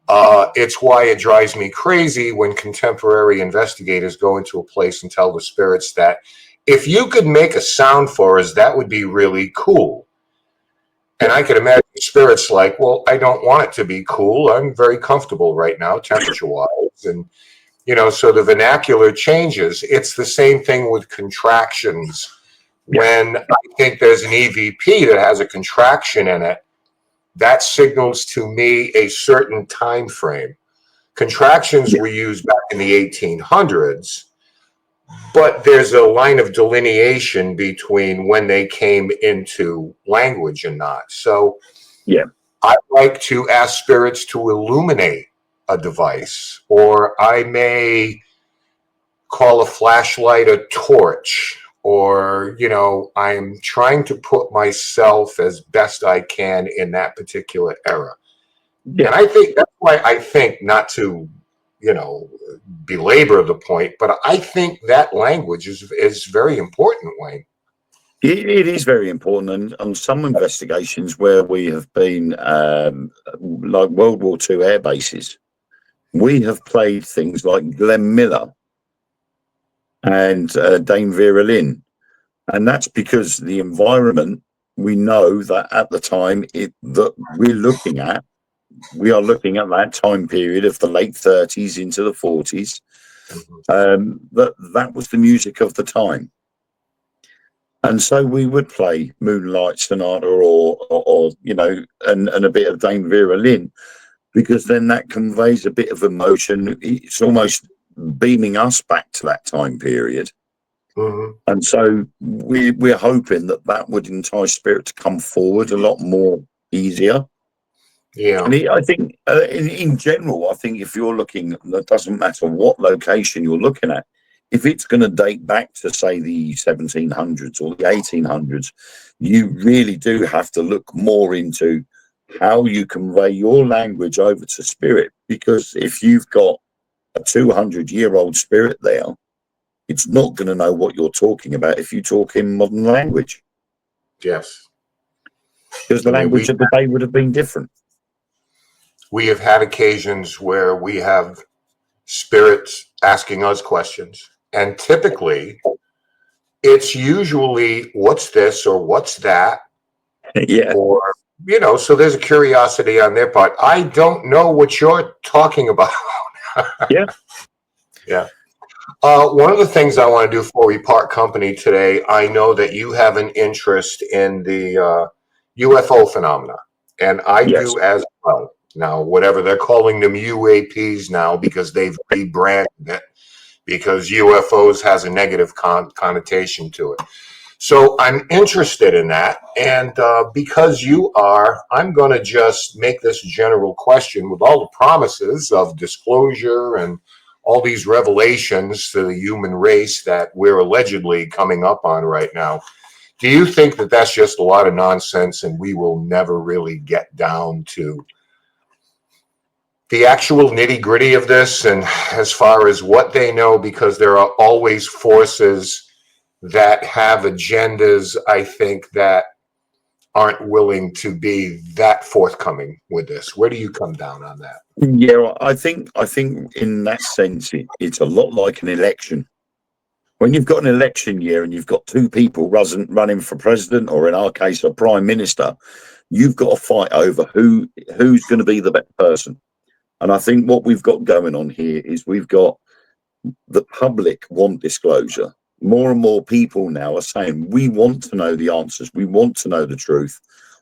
It's why it drives me crazy when contemporary investigators go into a place and tell the spirits that if you could make a sound for us, that would be really cool. And I could imagine spirits like, well, I don't want it to be cool. I'm very comfortable right now, temperature-wise. And, so the vernacular changes. It's the same thing with contractions. When I think there's an EVP that has a contraction in it, that signals to me a certain time frame. Contractions were used back in the 1800s, but there's a line of delineation between when they came into language and not. So I like to ask spirits to illuminate a device, or I may call a flashlight a torch, or, I'm trying to put myself as best I can in that particular era. Yeah. And I think that's why I think, not to, belabor the point, but I think that language is very important, Wayne. It is very important. And on some investigations where we have been, like World War II air bases, we have played things like Glenn Miller and Dame Vera Lynn. And that's because the environment, we know that at the time that we are looking at that time period of the late 30s into the 40s. That was the music of the time. And so we would play Moonlight Sonata or and a bit of Dame Vera Lynn, because then that conveys a bit of emotion. It's almost beaming us back to that time period. And so we're hoping that would entice spirit to come forward a lot more easier. Yeah. And I think in general, I think if you're looking, it doesn't matter what location you're looking at, if it's going to date back to, say, the 1700s or the 1800s, you really do have to look more into how you convey your language over to spirit. Because if you've got a 200-year-old spirit there, it's not going to know what you're talking about if you talk in modern language. Yes. Because the language of the day would have been different. We have had occasions where we have spirits asking us questions. And typically, it's usually, what's this or what's that? Yeah. Or, so there's a curiosity on their part. I don't know what you're talking about. Yeah. Yeah. One of the things I want to do before we part company today, I know that you have an interest in the UFO phenomena, and I Yes. do as well. Now, whatever they're calling them UAPs now because they've rebranded it because UFOs has a negative connotation to it. So I'm interested in that. And because you are, I'm going to just make this general question with all the promises of disclosure and all these revelations to the human race that we're allegedly coming up on right now. Do you think that that's just a lot of nonsense and we will never really get down to the actual nitty gritty of this? And as far as what they know, because there are always forces that have agendas, I think, that aren't willing to be that forthcoming with this. Where do you come down on that? Yeah, I think in that sense, it's a lot like an election. When you've got an election year and you've got two people running for president, or in our case, a prime minister, you've got to fight over who's going to be the best person. And I think what we've got going on here is we've got the public want disclosure. More and more people now are saying, we want to know the answers. We want to know the truth.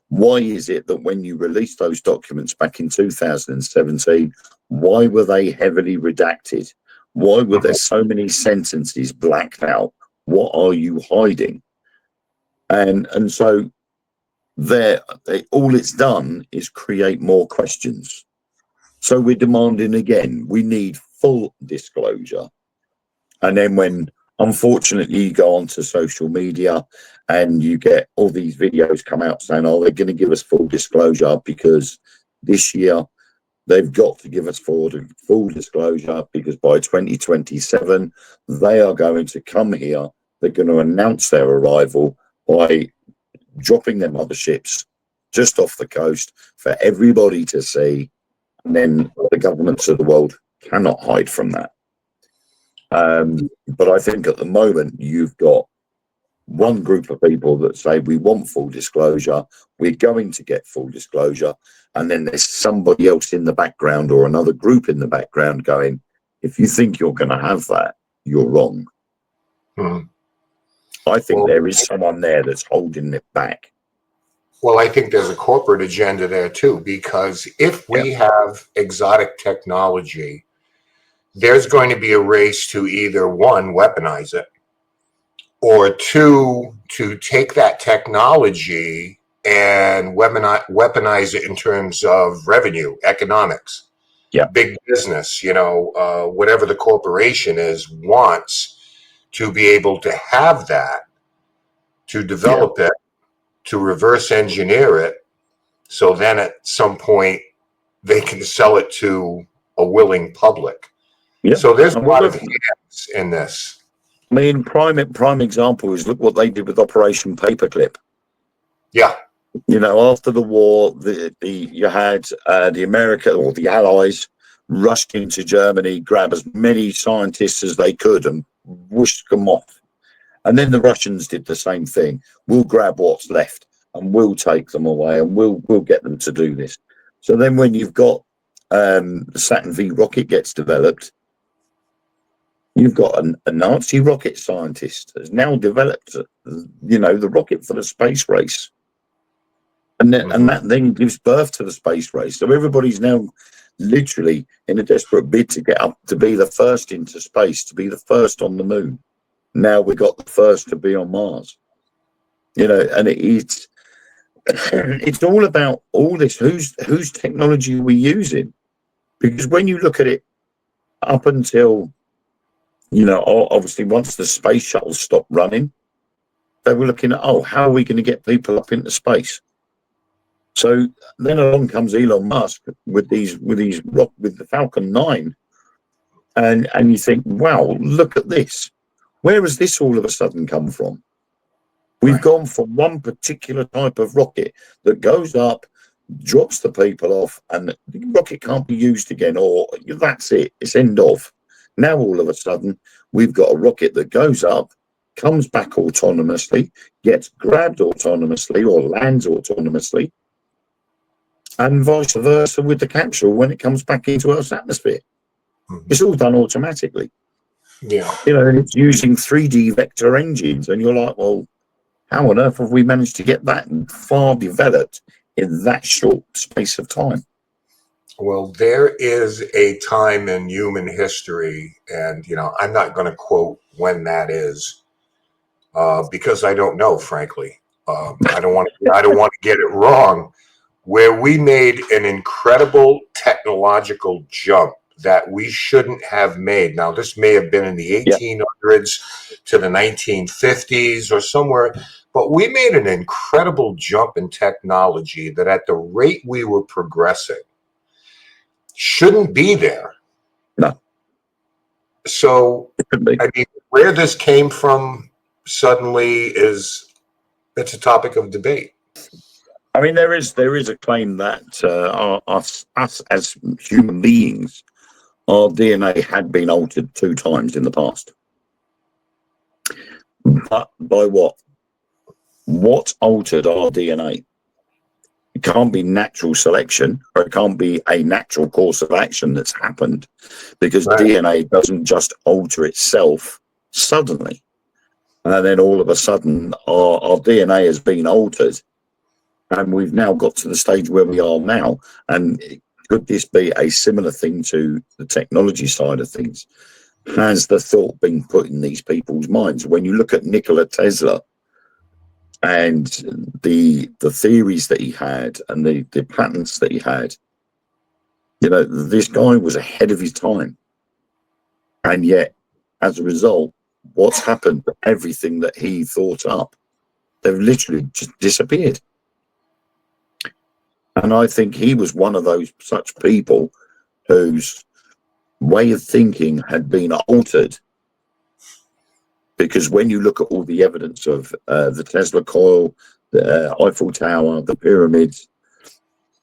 Why is it that when you released those documents back in 2017, why were they heavily redacted? Why were there so many sentences blacked out? What are you hiding? And so all it's done is create more questions. So we're demanding again, we need full disclosure. And then when, unfortunately, you go onto social media and you get all these videos come out saying, oh, they're going to give us full disclosure because this year they've got to give us full disclosure because by 2027, they are going to come here. They're going to announce their arrival by dropping their motherships just off the coast for everybody to see. And then the governments of the world cannot hide from that. But I think at the moment you've got one group of people that say we want full disclosure, we're going to get full disclosure, and then there's somebody else in the background or another group in the background going, if you think you're going to have that, you're wrong. I think there is someone there that's holding it back. Well, I think there's a corporate agenda there too, because if we have exotic technology, there's going to be a race to either one, weaponize it, or two, to take that technology and weaponize it in terms of revenue, economics, big business, whatever the corporation is wants to be able to have that, to develop it, to reverse engineer it, so then at some point they can sell it to a willing public. So there's a lot of hands in this. I mean, prime example is look what they did with Operation Paperclip. Yeah. After the war, you had the America or the Allies rushed into Germany, grab as many scientists as they could and whooshed them off. And then the Russians did the same thing. We'll grab what's left and we'll take them away and we'll get them to do this. So then when you've got the Saturn V rocket gets developed, you've got a Nazi rocket scientist has now developed, the rocket for the space race. And that then gives birth to the space race. So everybody's now literally in a desperate bid to get up, to be the first into space, to be the first on the moon. Now we got the first to be on Mars. And it's all about all this. Whose technology are we using? Because when you look at it, up until, obviously once the space shuttle stopped running, they were looking at, how are we going to get people up into space? So then along comes Elon Musk with the Falcon 9, and you think, wow, look at this. Where has this all of a sudden come from? We've gone from one particular type of rocket that goes up, drops the people off, and the rocket can't be used again, or that's it, it's end of. Now all of a sudden, we've got a rocket that goes up, comes back autonomously, gets grabbed autonomously, or lands autonomously, and vice versa with the capsule when it comes back into Earth's atmosphere. It's all done automatically. Yeah. You know, and it's using 3D vector engines, and you're like, well, how on earth have we managed to get that far developed in that short space of time? Well, there is a time in human history, and I'm not going to quote when that is, because I don't know, frankly. I don't want to. I don't want to get it wrong. Where we made an incredible technological jump that we shouldn't have made. Now, this may have been in the Yeah. 1800s to the 1950s or somewhere, but we made an incredible jump in technology that, at the rate we were progressing, shouldn't be there. No. So, It could be. I mean, where this came from suddenly it's a topic of debate. I mean, there is a claim that us as human beings, our DNA had been altered 2 times in the past. But by what? What altered our DNA? It can't be natural selection, or it can't be a natural course of action that's happened, because Right. DNA doesn't just alter itself suddenly. And then all of a sudden, our DNA has been altered, and we've now got to the stage where we are now. And could this be a similar thing to the technology side of things? Has the thought been put in these people's minds? When you look at Nikola Tesla and the theories that he had and the patents that he had, this guy was ahead of his time. And yet, as a result, what's happened to everything that he thought up? They've literally just disappeared. And I think he was one of those such people whose way of thinking had been altered. Because when you look at all the evidence of the Tesla coil, the Eiffel Tower, the pyramids,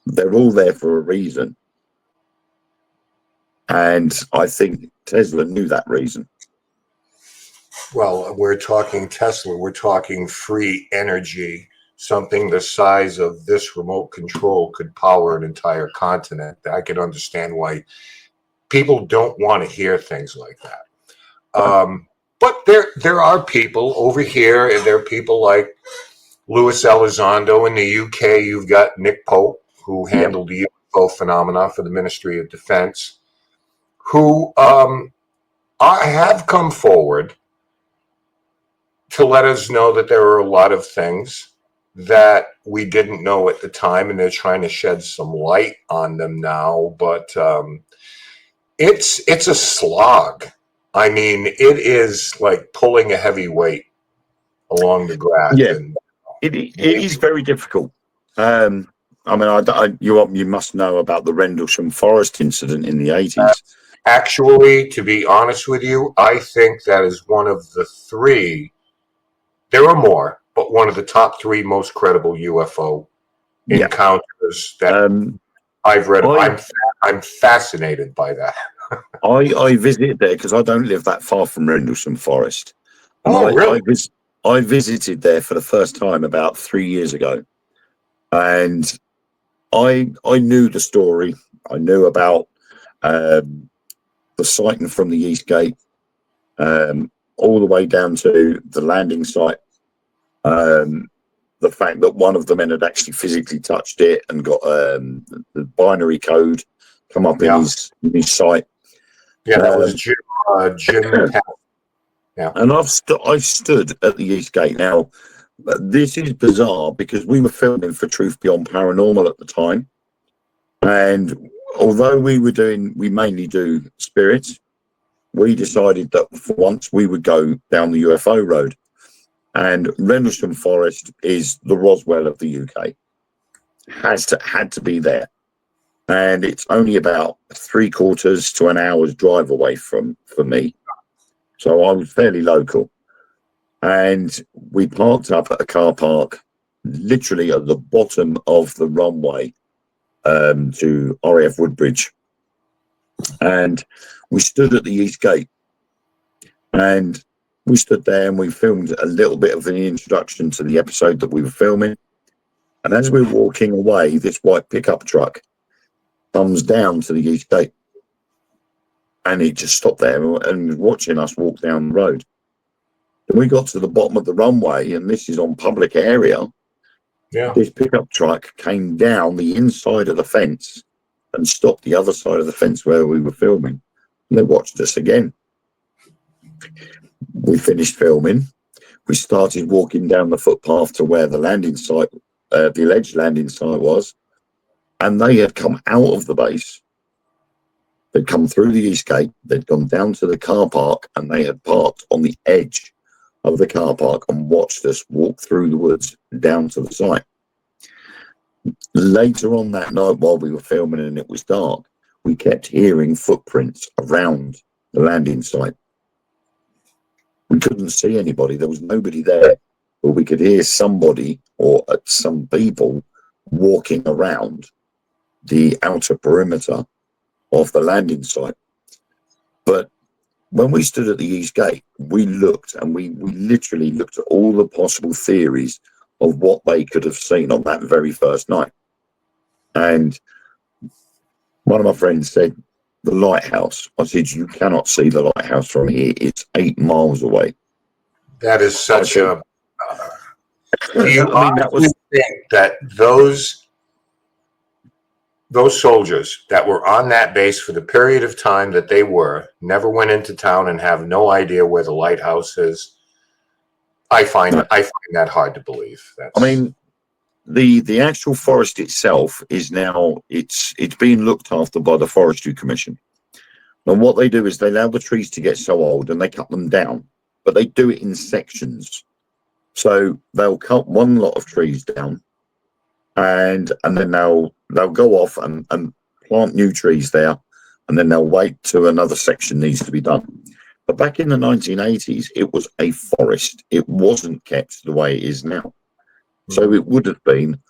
they're all there for a reason. And I think Tesla knew that reason. Well, we're talking Tesla, we're talking free energy. Something the size of this remote control could power an entire continent. I can understand why people don't want to hear things like that. But there are people over here, and there are people like Louis Elizondo in the UK. You've got Nick Pope, who handled the UFO phenomena for the Ministry of Defense, who have come forward to let us know that there are a lot of things that we didn't know at the time, and they're trying to shed some light on them now. But it's a slog. I mean, it is like pulling a heavy weight along the grass. Yeah, and it is very difficult. I mean, you must know about the Rendlesham Forest incident in the 80s. Actually, to be honest with you, I think that is one of the 3. There are more, but one of the top 3 most credible UFO encounters that I've read. I'm fascinated by that. I visited there because I don't live that far from Rendlesham Forest. And really? I visited there for the first time about 3 years ago. And I knew the story. I knew about the sighting from the East Gate, all the way down to the landing site. The fact that one of the men had actually physically touched it and got the binary code come up in his site. Yeah, that was Jim. Yeah, and I stood at the East Gate. Now, this is bizarre because we were filming for Truth Beyond Paranormal at the time, and although we mainly do spirits, we decided that for once we would go down the UFO road. And Rendlesham Forest is the Roswell of the UK. Had to be there. And it's only about 3/4 to an hour's drive away for me. So I was fairly local. And we parked up at a car park, literally at the bottom of the runway to RAF Woodbridge. And we stood at the East Gate. And we stood there and we filmed a little bit of an introduction to the episode that we were filming. And as we were walking away, this white pickup truck comes down to the East Gate. And he just stopped there and was watching us walk down the road. And we got to the bottom of the runway, and this is on public area. Yeah. This pickup truck came down the inside of the fence and stopped the other side of the fence where we were filming. And they watched us again. We finished filming. We started walking down the footpath to where the landing site, the alleged landing site was. And they had come out of the base. They'd come through the east gate. They'd gone down to the car park, and they had parked on the edge of the car park and watched us walk through the woods down to the site. Later on that night, while we were filming and it was dark, we kept hearing footprints around the landing site. We couldn't see anybody. There was nobody there, but we could hear somebody or some people walking around the outer perimeter of the landing site. But when we stood at the east gate, we looked, and we literally looked at all the possible theories of what they could have seen on that very first night. And one of my friends said, the lighthouse. I said, you cannot see the lighthouse from here. It's 8 miles away. That is such a... Do you I mean, that was... think that those soldiers that were on that base for the period of time that they were never went into town and have no idea where the lighthouse is? I find that hard to believe. I mean, the actual forest itself is now it's being looked after by the Forestry Commission. And what they do is they allow the trees to get so old and they cut them down, but they do it in sections. So they'll cut one lot of trees down, and then they'll go off and plant new trees there, and then they'll wait till another section needs to be done. But back in the 1980s, it was a forest. It wasn't kept the way it is now. So it would have been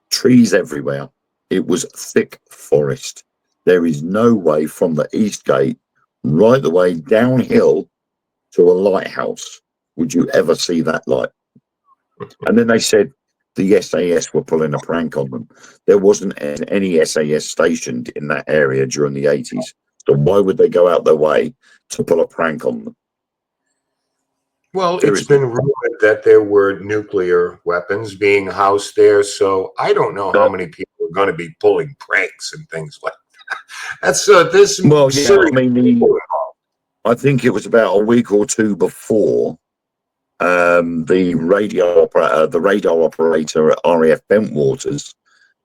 trees everywhere. It was thick forest. There is no way from the east gate right the way downhill to a lighthouse would you ever see that light. And then they said the SAS were pulling a prank on them. There wasn't any SAS stationed in that area during the 80s. So why would they go out their way to pull a prank on them? Well, it's been rumored that there were nuclear weapons being housed there, so I don't know how many people are going to be pulling pranks and things like that. That's this. Well, yeah, I mean, I think it was about a week or two before the radar operator at RAF Bentwaters,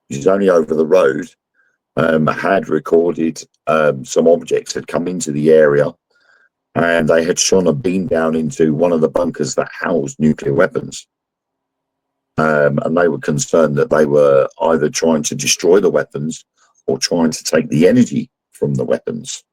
which is only over the road, had recorded some objects had come into the area. And they had shone a beam down into one of the bunkers that housed nuclear weapons. And they were concerned that they were either trying to destroy the weapons or trying to take the energy from the weapons.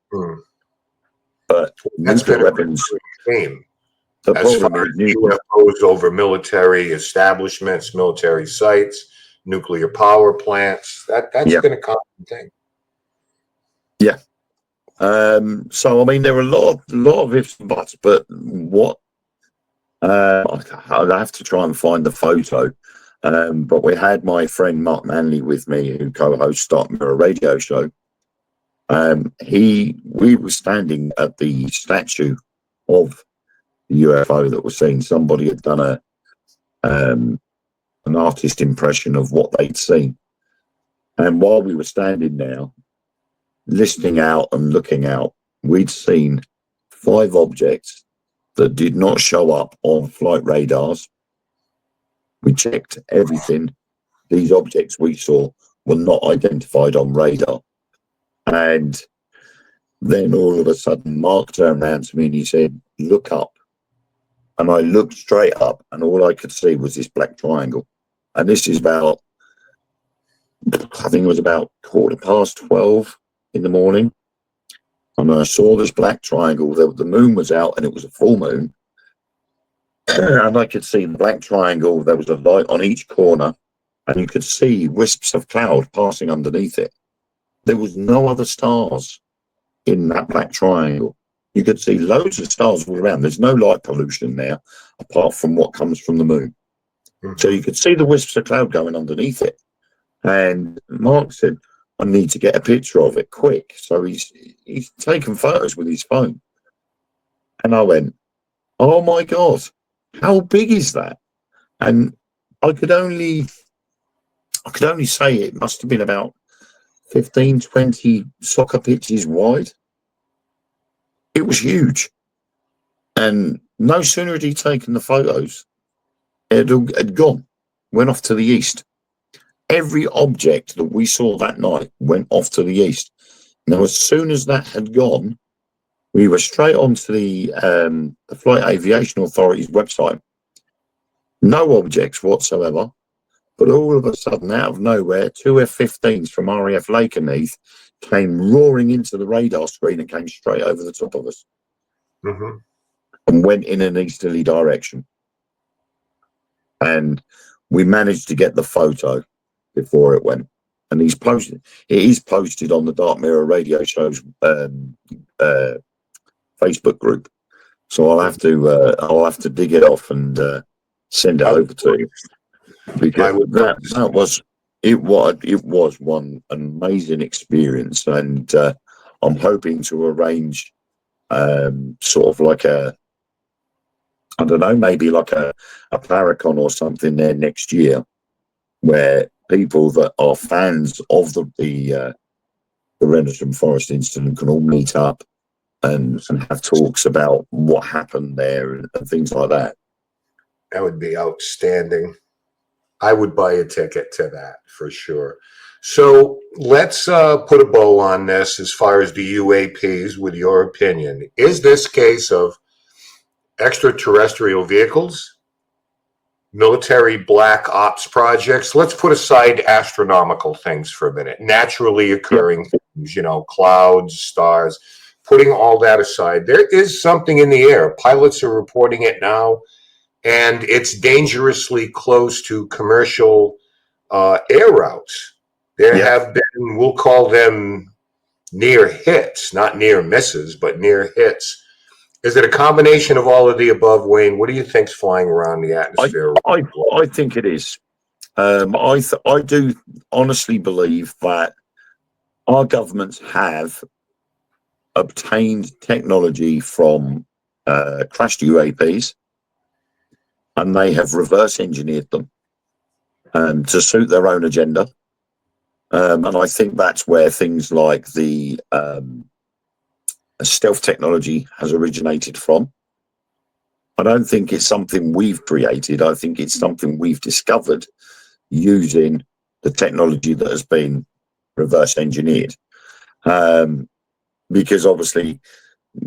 But that's been weapons. The as far as UFOs over military establishments, military sites, nuclear power plants, that's been a common thing. Yeah. So I mean, there are a lot of ifs and buts, but what I'll have to try and find the photo. But we had my friend Mark Manley with me, who co-hosts Start Mirror Radio Show. We were standing at the statue of the UFO that was seen. Somebody had done an artist impression of what they'd seen, and while we were standing there, listening out and looking out, we'd seen 5 objects that did not show up on flight radars. We checked everything. These objects we saw were not identified on radar. And then all of a sudden, Mark turned around to me and he said, "Look up." And I looked straight up, and all I could see was this black triangle. And this is about, I think it was about 12:15 in the morning, and I saw this black triangle. The moon was out and it was a full moon, and I could see the black triangle. There was a light on each corner, and you could see wisps of cloud passing underneath it. There was no other stars in that black triangle. You could see loads of stars all around. There's no light pollution there apart from what comes from the moon. So you could see the wisps of cloud going underneath it. And Mark said, I need to get a picture of it quick. So he's taken photos with his phone. And I went, oh my God, how big is that? And I could only say it must have been about 15, 20 soccer pitches wide. It was huge. And no sooner had he taken the photos, it had gone, went off to the east. Every object that we saw that night went off to the east. Now, as soon as that had gone, we were straight onto the Flight Aviation Authority's website. No objects whatsoever. But all of a sudden, out of nowhere, two F-15s from RAF Lakenheath came roaring into the radar screen and came straight over the top of us. Mm-hmm. And went in an easterly direction. And we managed to get the photo before it went. And it is posted on the Dark Mirror Radio Show's Facebook group. So I'll have to dig it off and send it over to you. Because it was one amazing experience, and I'm hoping to arrange sort of like I don't know, maybe like a Paracon or something there next year, where people that are fans of the Rendlesham Forest incident can all meet up and have talks about what happened there and things like that. That would be outstanding. I would buy a ticket to that for sure. So let's put a bow on this as far as the UAPs with your opinion. Is this case of extraterrestrial vehicles, military black ops projects? Let's put aside astronomical things for a minute. Naturally occurring things, clouds, stars. Putting all that aside, there is something in the air. Pilots are reporting it now. And it's dangerously close to commercial air routes. There have been, we'll call them near hits, not near misses, but near hits. Is it a combination of all of the above, Wayne? What do you think's flying around the atmosphere? I think it is. I do honestly believe that our governments have obtained technology from crashed UAPs, and they have reverse engineered them to suit their own agenda. And I think that's where things like the stealth technology has originated from. I don't think it's something we've created. I think it's something we've discovered using the technology that has been reverse engineered. Because obviously,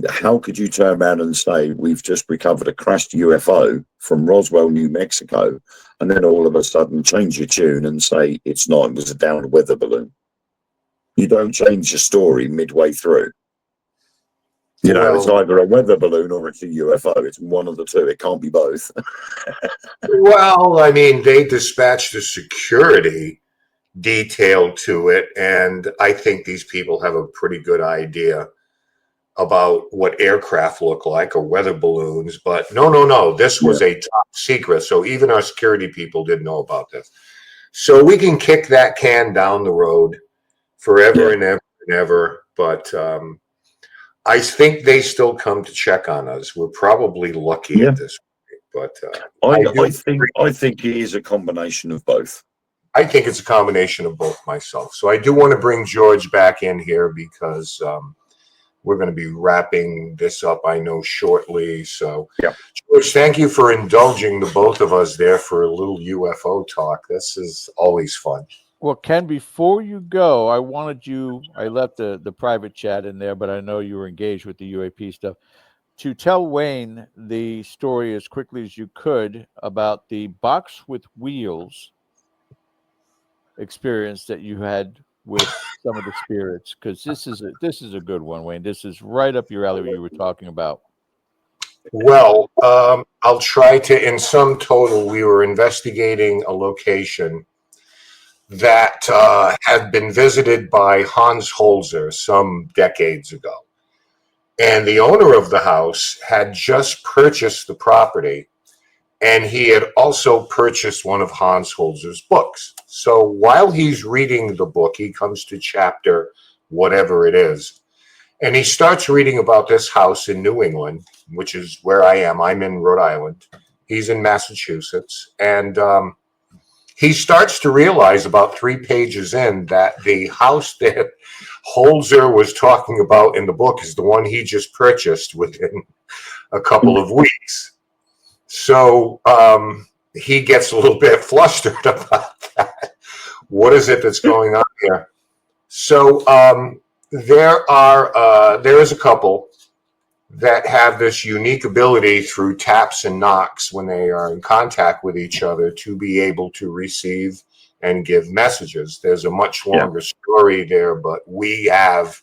how could you turn around and say we've just recovered a crashed UFO from Roswell, New Mexico, and then all of a sudden change your tune and say it's not, it was a downed weather balloon? You don't change your story midway through. It's either a weather balloon or it's a UFO. It's one of the two. It can't be both. Well, I mean, they dispatched a security detail to it, and I think these people have a pretty good idea about what aircraft look like or weather balloons. But no, this was a top secret. So even our security people didn't know about this. So we can kick that can down the road forever and ever and ever. But I think they still come to check on us. We're probably lucky at this point. But I think it is a combination of both. I think it's a combination of both myself. So I do want to bring George back in here because we're going to be wrapping this up, I know, shortly. So, George, thank you for indulging the both of us there for a little UFO talk. This is always fun. Well, Ken, before you go, I left the private chat in there, but I know you were engaged with the UAP stuff, to tell Wayne the story as quickly as you could about the box with wheels experience that you had with some of the spirits, because this is a good one, Wayne. This is right up your alley, what you were talking about. Well, I'll try to. In sum total, we were investigating a location that had been visited by Hans Holzer some decades ago, and the owner of the house had just purchased the property, And he had also purchased one of Hans Holzer's books. So while he's reading the book, he comes to chapter whatever it is. And he starts reading about this house in New England, which is where I am. I'm in Rhode Island. He's in Massachusetts. And he starts to realize about 3 pages in that the house that Holzer was talking about in the book is the one he just purchased within a couple of weeks. So he gets a little bit flustered about that. What is it that's going on here? So there is a couple that have this unique ability through taps and knocks when they are in contact with each other to be able to receive and give messages. There's a much longer story there, but we have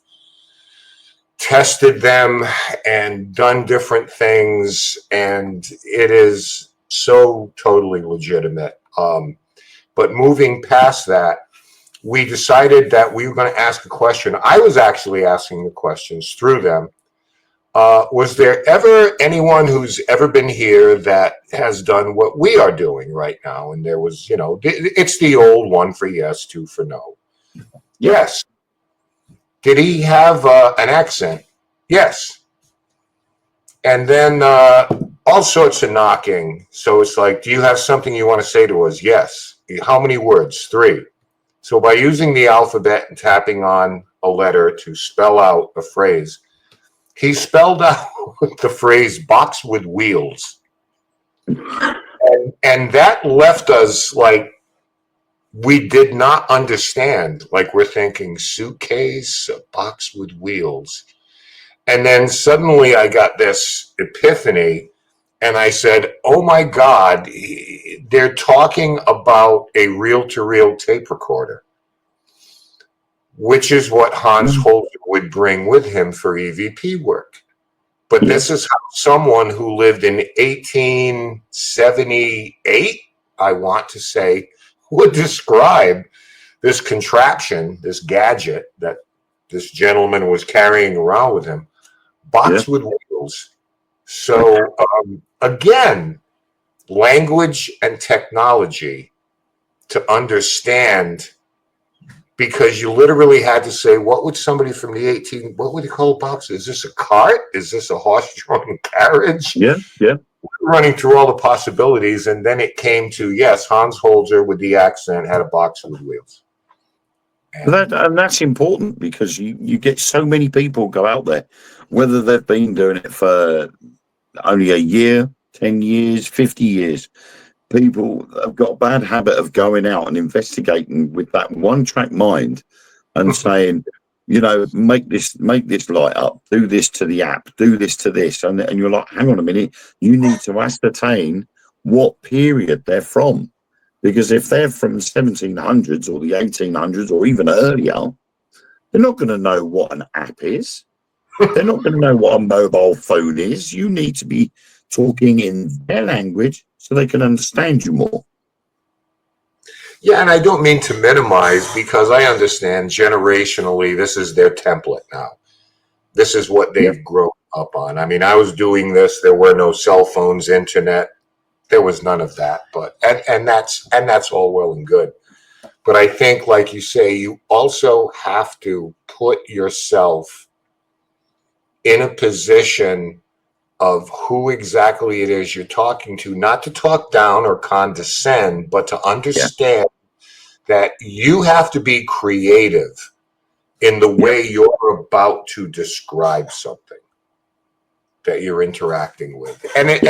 tested them and done different things, and it is so totally legitimate. But moving past that, we decided that we were going to ask a question. I was actually asking the questions through them. Was there ever anyone who's ever been here that has done what we are doing right now? And there was, it's the old 1 for yes, 2 for no. Yes. Did he have an accent? Yes. And then all sorts of knocking. So it's like, do you have something you want to say to us? Yes. How many words? 3. So by using the alphabet and tapping on a letter to spell out a phrase, he spelled out the phrase box with wheels. And that left us like, we did not understand. Like, we're thinking suitcase, a box with wheels. And then suddenly I got this epiphany, and I said, oh my God, they're talking about a reel-to-reel tape recorder, which is what Hans Holzer would bring with him for EVP work. But this is how someone who lived in 1878, I want to say, would describe this contraption, this gadget that this gentleman was carrying around with him, box with wheels. So again, language and technology to understand, because you literally had to say, what would somebody from the what would you call a box? Is this a cart? Is this a horse-drawn carriage? Yeah. Running through all the possibilities, and then it came to, yes, Hans Holzer with the accent had a box with wheels. And that's important, because you get so many people go out there, whether they've been doing it for only a year, 10 years, 50 years. People have got a bad habit of going out and investigating with that one-track mind and saying, make this light up, do this to the app, do this to this. And you're like, hang on a minute, you need to ascertain what period they're from. Because if they're from the 1700s or the 1800s or even earlier, they're not going to know what an app is. They're not going to know what a mobile phone is. You need to be talking in their language so they can understand you more. Yeah, and I don't mean to minimize, because I understand generationally this is their template now. This is what they've grown up on. I mean, I was doing this. There were no cell phones, internet. There was none of that. But and that's all well and good. But I think, like you say, you also have to put yourself in a position of who exactly it is you're talking to, not to talk down or condescend, but to understand that you have to be creative in the way you're about to describe something that you're interacting with. And it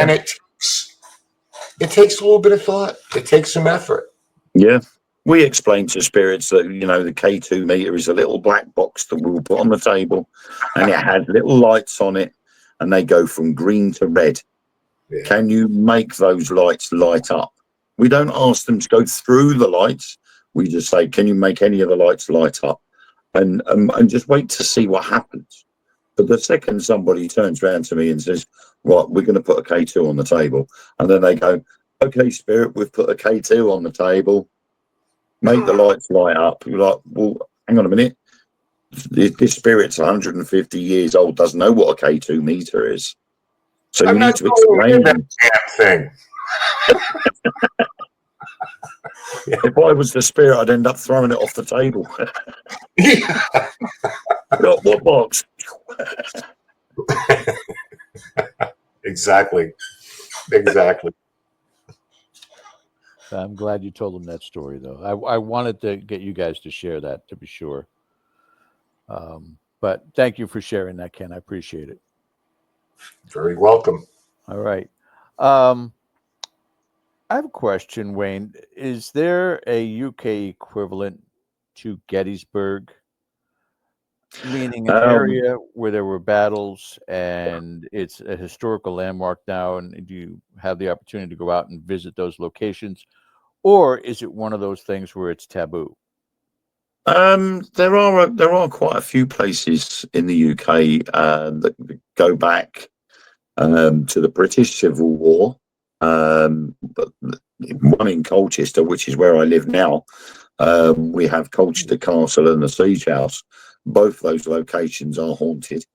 takes a little bit of thought. It takes some effort. Yeah. We explain to spirits that, the K2 meter is a little black box that we'll put on the table, and it has little lights on it, and they go from green to red. Yeah. Can you make those lights light up? We don't ask them to go through the lights. We just say, can you make any of the lights light up? And just wait to see what happens. But the second somebody turns around to me and says, right, we're going to put a K2 on the table. And then they go, okay, spirit, we've put a K2 on the table. Make the lights light up. You're like, well, hang on a minute. This spirit's 150 years old, doesn't know what a K2 meter is. So you need to explain that thing. If I was the spirit, I'd end up throwing it off the table. What box? Exactly. Exactly. I'm glad you told them that story, though. I wanted to get you guys to share that, to be sure. But thank you for sharing that, Ken. I appreciate it. Very welcome. All right. I have a question, Wayne. Is there a UK equivalent to Gettysburg? Meaning an area where there were battles and it's a historical landmark now, and do you have the opportunity to go out and visit those locations? Or is it one of those things where it's taboo? There are quite a few places in the UK that go back to the British Civil War. But one in Colchester, which is where I live now, we have Colchester Castle and the Siege House. Both those locations are haunted.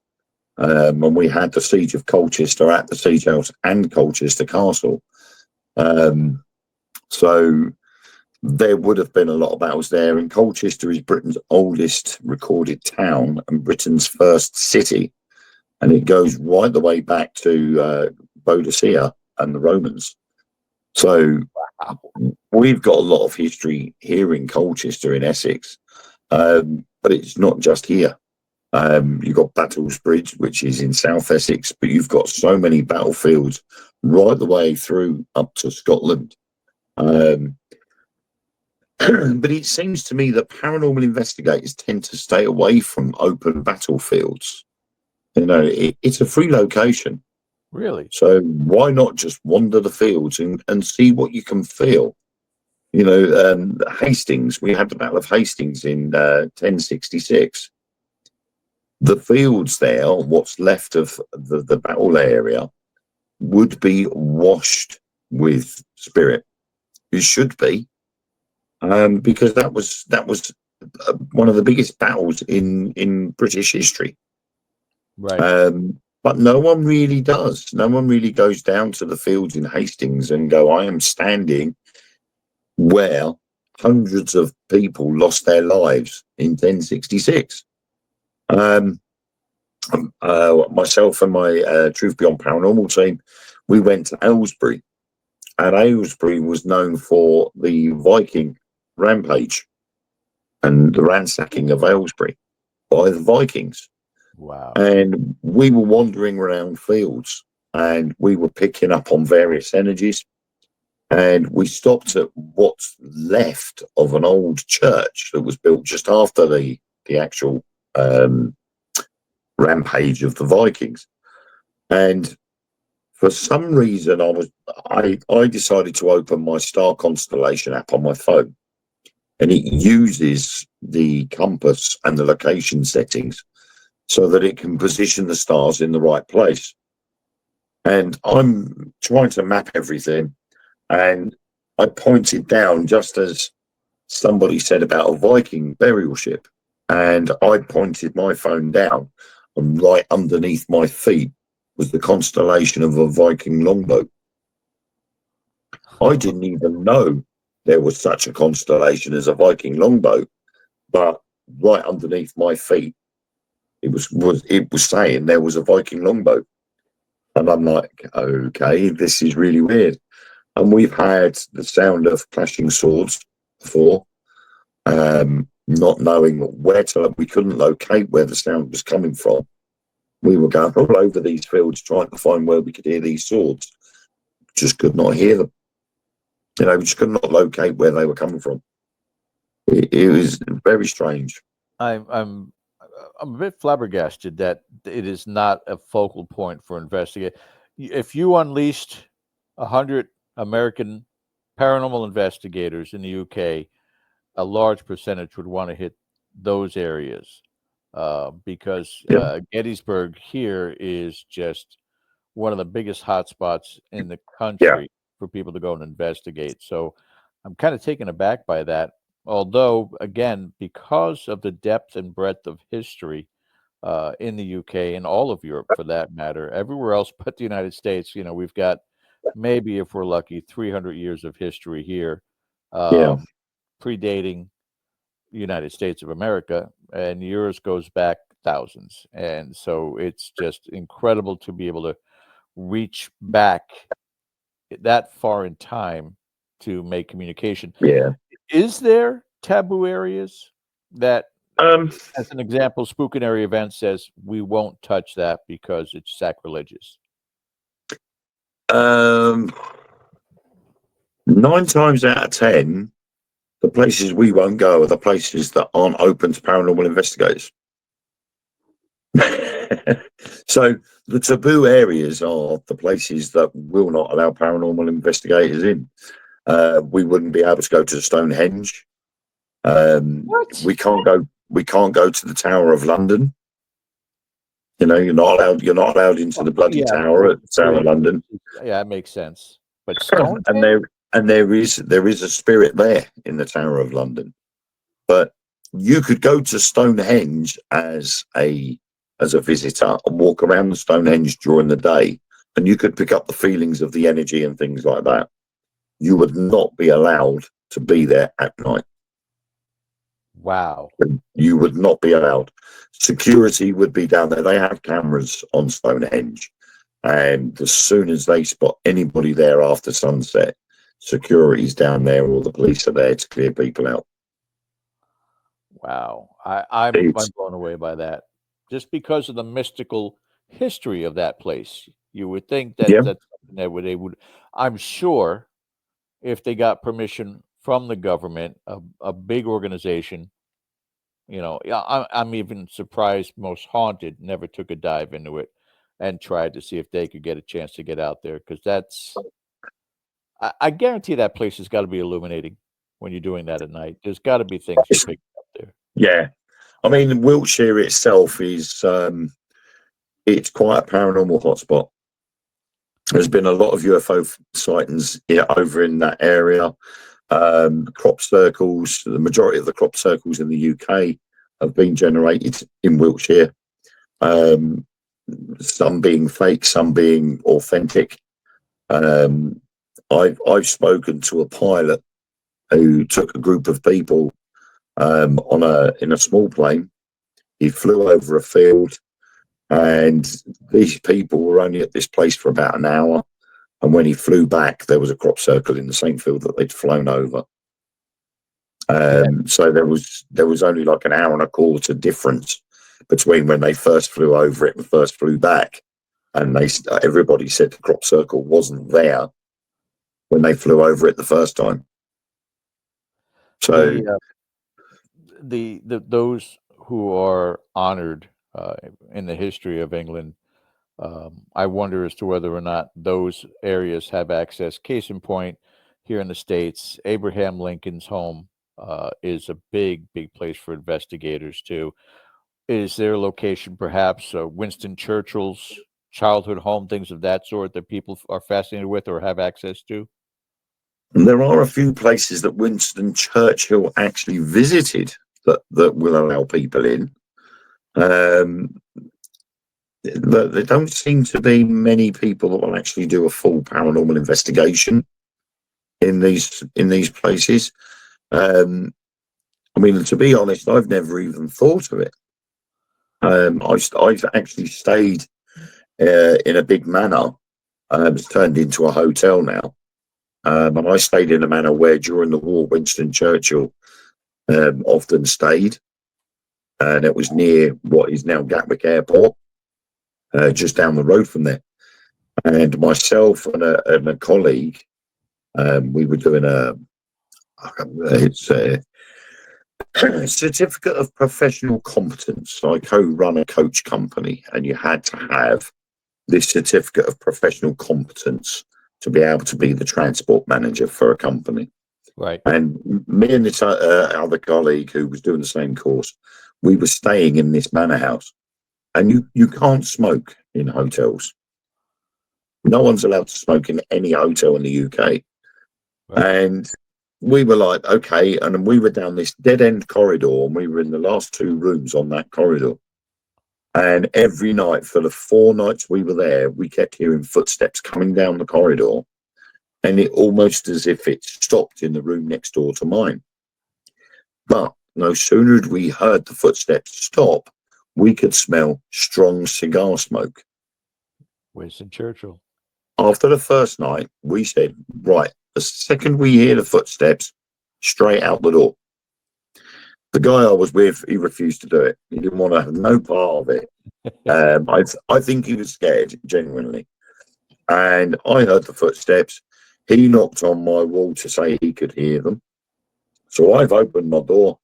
And we had the Siege of Colchester at the Siege House and Colchester Castle. So there would have been a lot of battles there. And Colchester is Britain's oldest recorded town and Britain's first city. And it goes right the way back to Boadicea and the Romans. So we've got a lot of history here in Colchester in Essex. But it's not just here. You've got Battlesbridge, which is in South Essex, but you've got so many battlefields right the way through up to Scotland. But it seems to me that paranormal investigators tend to stay away from open battlefields. You know, it's a free location. Really? So why not just wander the fields and see what you can feel? You know, Hastings, we had the Battle of Hastings in 1066. The fields there, what's left of the battle area, would be washed with spirit. It should be, because that was one of the biggest battles in British history. Right. But no one really does. No one really goes down to the fields in Hastings and go, I am standing where hundreds of people lost their lives in 1066. Myself and my Truth Beyond Paranormal team, we went to Aylesbury, and Aylesbury was known for the Viking rampage and the ransacking of Aylesbury by the Vikings. Wow. And we were wandering around fields and we were picking up on various energies. And we stopped at what's left of an old church that was built just after the actual rampage of the Vikings. And for some reason, I decided to open my star constellation app on my phone, and it uses the compass and the location settings so that it can position the stars in the right place. And I'm trying to map everything. And I pointed down just as somebody said about a Viking burial ship. And I pointed my phone down, and right underneath my feet was the constellation of a Viking longboat. I didn't even know there was such a constellation as a Viking longboat, but right underneath my feet, it was saying there was a Viking longboat. And I'm like, okay, this is really weird. And we've had the sound of clashing swords before, not knowing where to, we couldn't locate where the sound was coming from. We were going all over these fields trying to find where we could hear these swords. Just could not hear them. You know, we just could not locate where they were coming from. It was very strange. I'm a bit flabbergasted that it is not a focal point for investigate. If you unleashed 100 American paranormal investigators in the UK, a large percentage would want to hit those areas, because Gettysburg here is just one of the biggest hotspots in the country for people to go and investigate. So I'm kind of taken aback by that. Although, again, because of the depth and breadth of history in the UK and all of Europe, for that matter, everywhere else but the United States, you know, we've got maybe if we're lucky, 300 years of history here, Yeah. predating United States of America, and yours goes back thousands. And so it's just incredible to be able to reach back that far in time to make communication. Yeah. Is there taboo areas that, Um, as an example, Spook and Area Event says we won't touch that because it's sacrilegious? um, 9 times out of 10, the places we won't go are the places that aren't open to paranormal investigators. So the taboo areas are the places that will not allow paranormal investigators in. We wouldn't be able to go to Stonehenge. What? We can't go. We can't go to the Tower of London. You know, you're not allowed. You're not allowed into the bloody Yeah, tower at the Tower of London. yeah, that makes sense. But And Stonehenge? there is a spirit there in the Tower of London. But you could go to Stonehenge as a visitor and walk around the Stonehenge during the day, and you could pick up the feelings of the energy and things like that. You would not be allowed to be there at night. Wow. You would not be allowed. Security would be down there. They have cameras on Stonehenge, and as soon as they spot anybody there after sunset, security's down there or the police are there to clear people out. Wow. I'm blown away by that. Just because of the mystical history of that place. You would think that Yeah. that's something that they would, I'm sure, if they got permission from the government, a big organization, you know, yeah, I'm even surprised Most Haunted never took a dive into it and tried to see if they could get a chance to get out there, because I guarantee that place has got to be illuminating when you're doing that at night. There's got to be things you're picking up there. Yeah. I mean, Wiltshire itself is it's quite a paranormal hotspot. There's been a lot of UFO sightings over in that area. Crop circles, the majority of the crop circles in the UK have been generated in Wiltshire. Some being fake, some being authentic. I've spoken to a pilot who took a group of people in a small plane. He flew over a field, and these people were only at this place for about an hour. And when he flew back, there was a crop circle in the same field that they'd flown over. So there was only like an hour and a quarter difference between when they first flew over it and first flew back. And everybody said the crop circle wasn't there when they flew over it the first time. So those who are honored in the history of England, I wonder as to whether or not those areas have access. Case in point, here in the States, Abraham Lincoln's home is a big place for investigators too. Is their location perhaps Winston Churchill's childhood home, things of that sort that people are fascinated with or have access to? There are a few places that Winston Churchill actually visited that will allow people in. But there don't seem to be many people that will actually do a full paranormal investigation in these places. I mean, to be honest, I've never even thought of it. I've actually stayed in a big manor. It's turned into a hotel now. And I stayed in a manor where during the war, Winston Churchill often stayed. And it was near what is now Gatwick Airport, just down the road from there. And myself and a colleague, we were doing it's a certificate of professional competence. I co-run a coach company, and you had to have this certificate of professional competence to be able to be the transport manager for a company. Right. And me and this other colleague who was doing the same course, we were staying in this manor house. And you can't smoke in hotels. No one's allowed to smoke in any hotel in the UK. Right. And we were like, okay. And then we were down this dead end corridor, and we were in the last two rooms on that corridor. And every night for the 4 nights we were there, we kept hearing footsteps coming down the corridor and it almost as if it stopped in the room next door to mine. But no sooner had we heard the footsteps stop, we could smell strong cigar smoke. Winston Churchill. After the first night, we said, right, the second we hear the footsteps, straight out the door. The guy I was with, he refused to do it. He didn't want to have no part of it. I think he was scared, genuinely. And I heard the footsteps. He knocked on my wall to say he could hear them. So I've opened my door.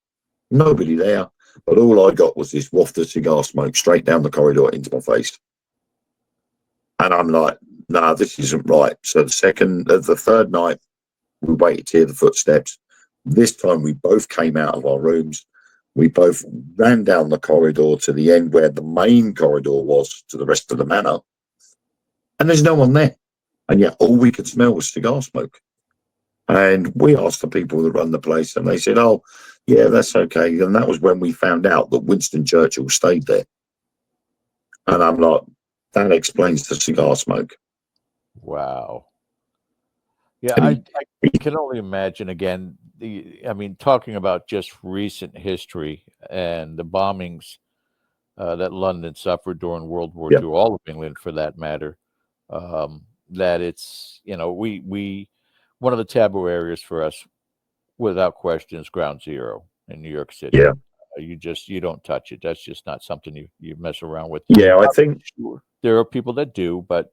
Nobody there. But all I got was this waft of cigar smoke straight down the corridor into my face. And I'm like, nah, this isn't right. So the third night, we waited to hear the footsteps. This time we both came out of our rooms. We both ran down the corridor to the end where the main corridor was to the rest of the manor. And there's no one there. And yet all we could smell was cigar smoke. And we asked the people that run the place, and they said, oh, yeah, that's okay. And that was when we found out that Winston Churchill stayed there. And I'm like, that explains the cigar smoke. Wow. Yeah, I can only imagine, again, talking about just recent history and the bombings that London suffered during World War II, all of England for that matter, that it's, one of the taboo areas for us, without question, is Ground Zero in New York City. Yeah. You don't touch it. That's just not something you mess around with. Yeah, I think there are people that do, but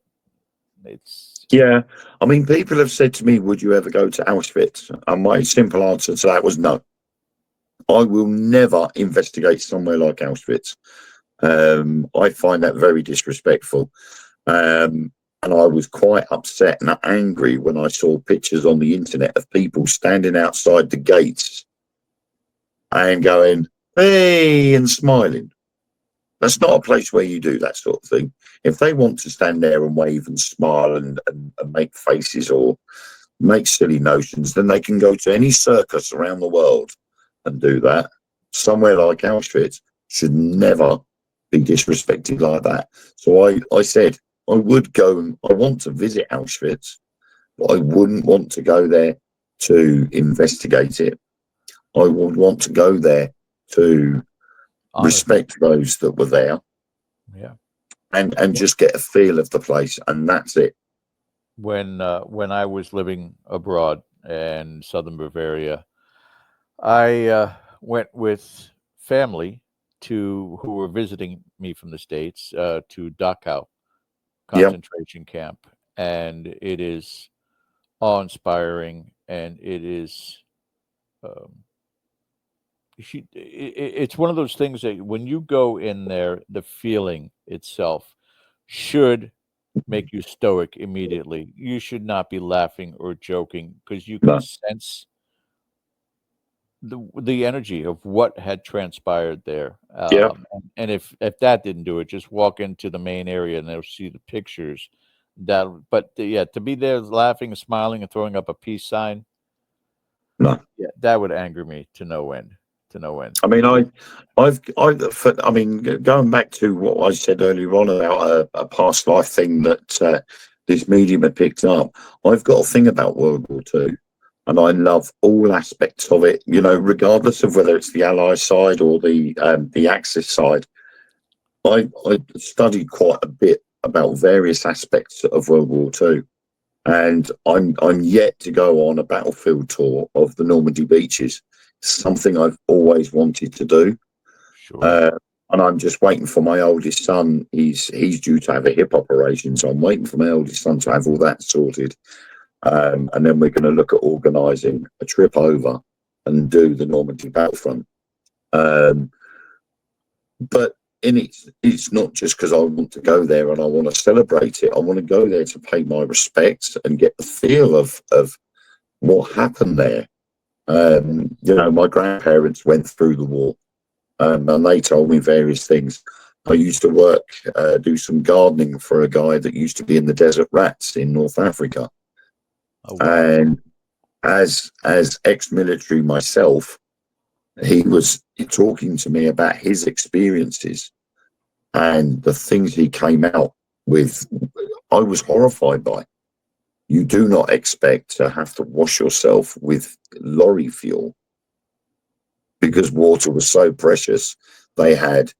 it's... Yeah, I mean, people have said to me, would you ever go to Auschwitz? And my simple answer to that was no. I will never investigate somewhere like Auschwitz. I find that very disrespectful. And I was quite upset and angry when I saw pictures on the internet of people standing outside the gates and going, hey, and smiling. That's not a place where you do that sort of thing. If they want to stand there and wave and smile and make faces or make silly notions, then they can go to any circus around the world and do that. Somewhere like Auschwitz should never be disrespected like that. So I said, I would go and I want to visit Auschwitz, but I wouldn't want to go there to investigate it. I would want to go there to respect those that were there, and just get a feel of the place, and that's it. When I was living abroad in southern Bavaria, I went with family who were visiting me from the States to Dachau concentration camp, and it is awe-inspiring, and it is it's one of those things that when you go in there, the feeling itself should make you stoic immediately. You should not be laughing or joking because you can sense the energy of what had transpired there. And if that didn't do it, just walk into the main area and they'll see the pictures. To be there laughing and smiling and throwing up a peace sign, that would anger me to no end. I mean, I mean, going back to what I said earlier on about a past life thing that this medium had picked up, I've got a thing about World War II, and I love all aspects of it. Regardless of whether it's the Allied side or the Axis side, I studied quite a bit about various aspects of World War II, and I'm yet to go on a battlefield tour of the Normandy beaches. Something I've always wanted to do. Sure. And I'm just waiting for my oldest son. He's due to have a hip operation, so I'm waiting for my oldest son to have all that sorted. And then we're going to look at organising a trip over and do the Normandy battlefront. But it's not just because I want to go there and I want to celebrate it. I want to go there to pay my respects and get the feel of what happened there. My grandparents went through the war, and they told me various things. I used to do some gardening for a guy that used to be in the desert rats in North Africa. Oh, wow. And as ex-military myself, he was talking to me about his experiences and the things he came out with. I was horrified by. you do not expect to have to wash yourself with lorry fuel, because water was so precious. They had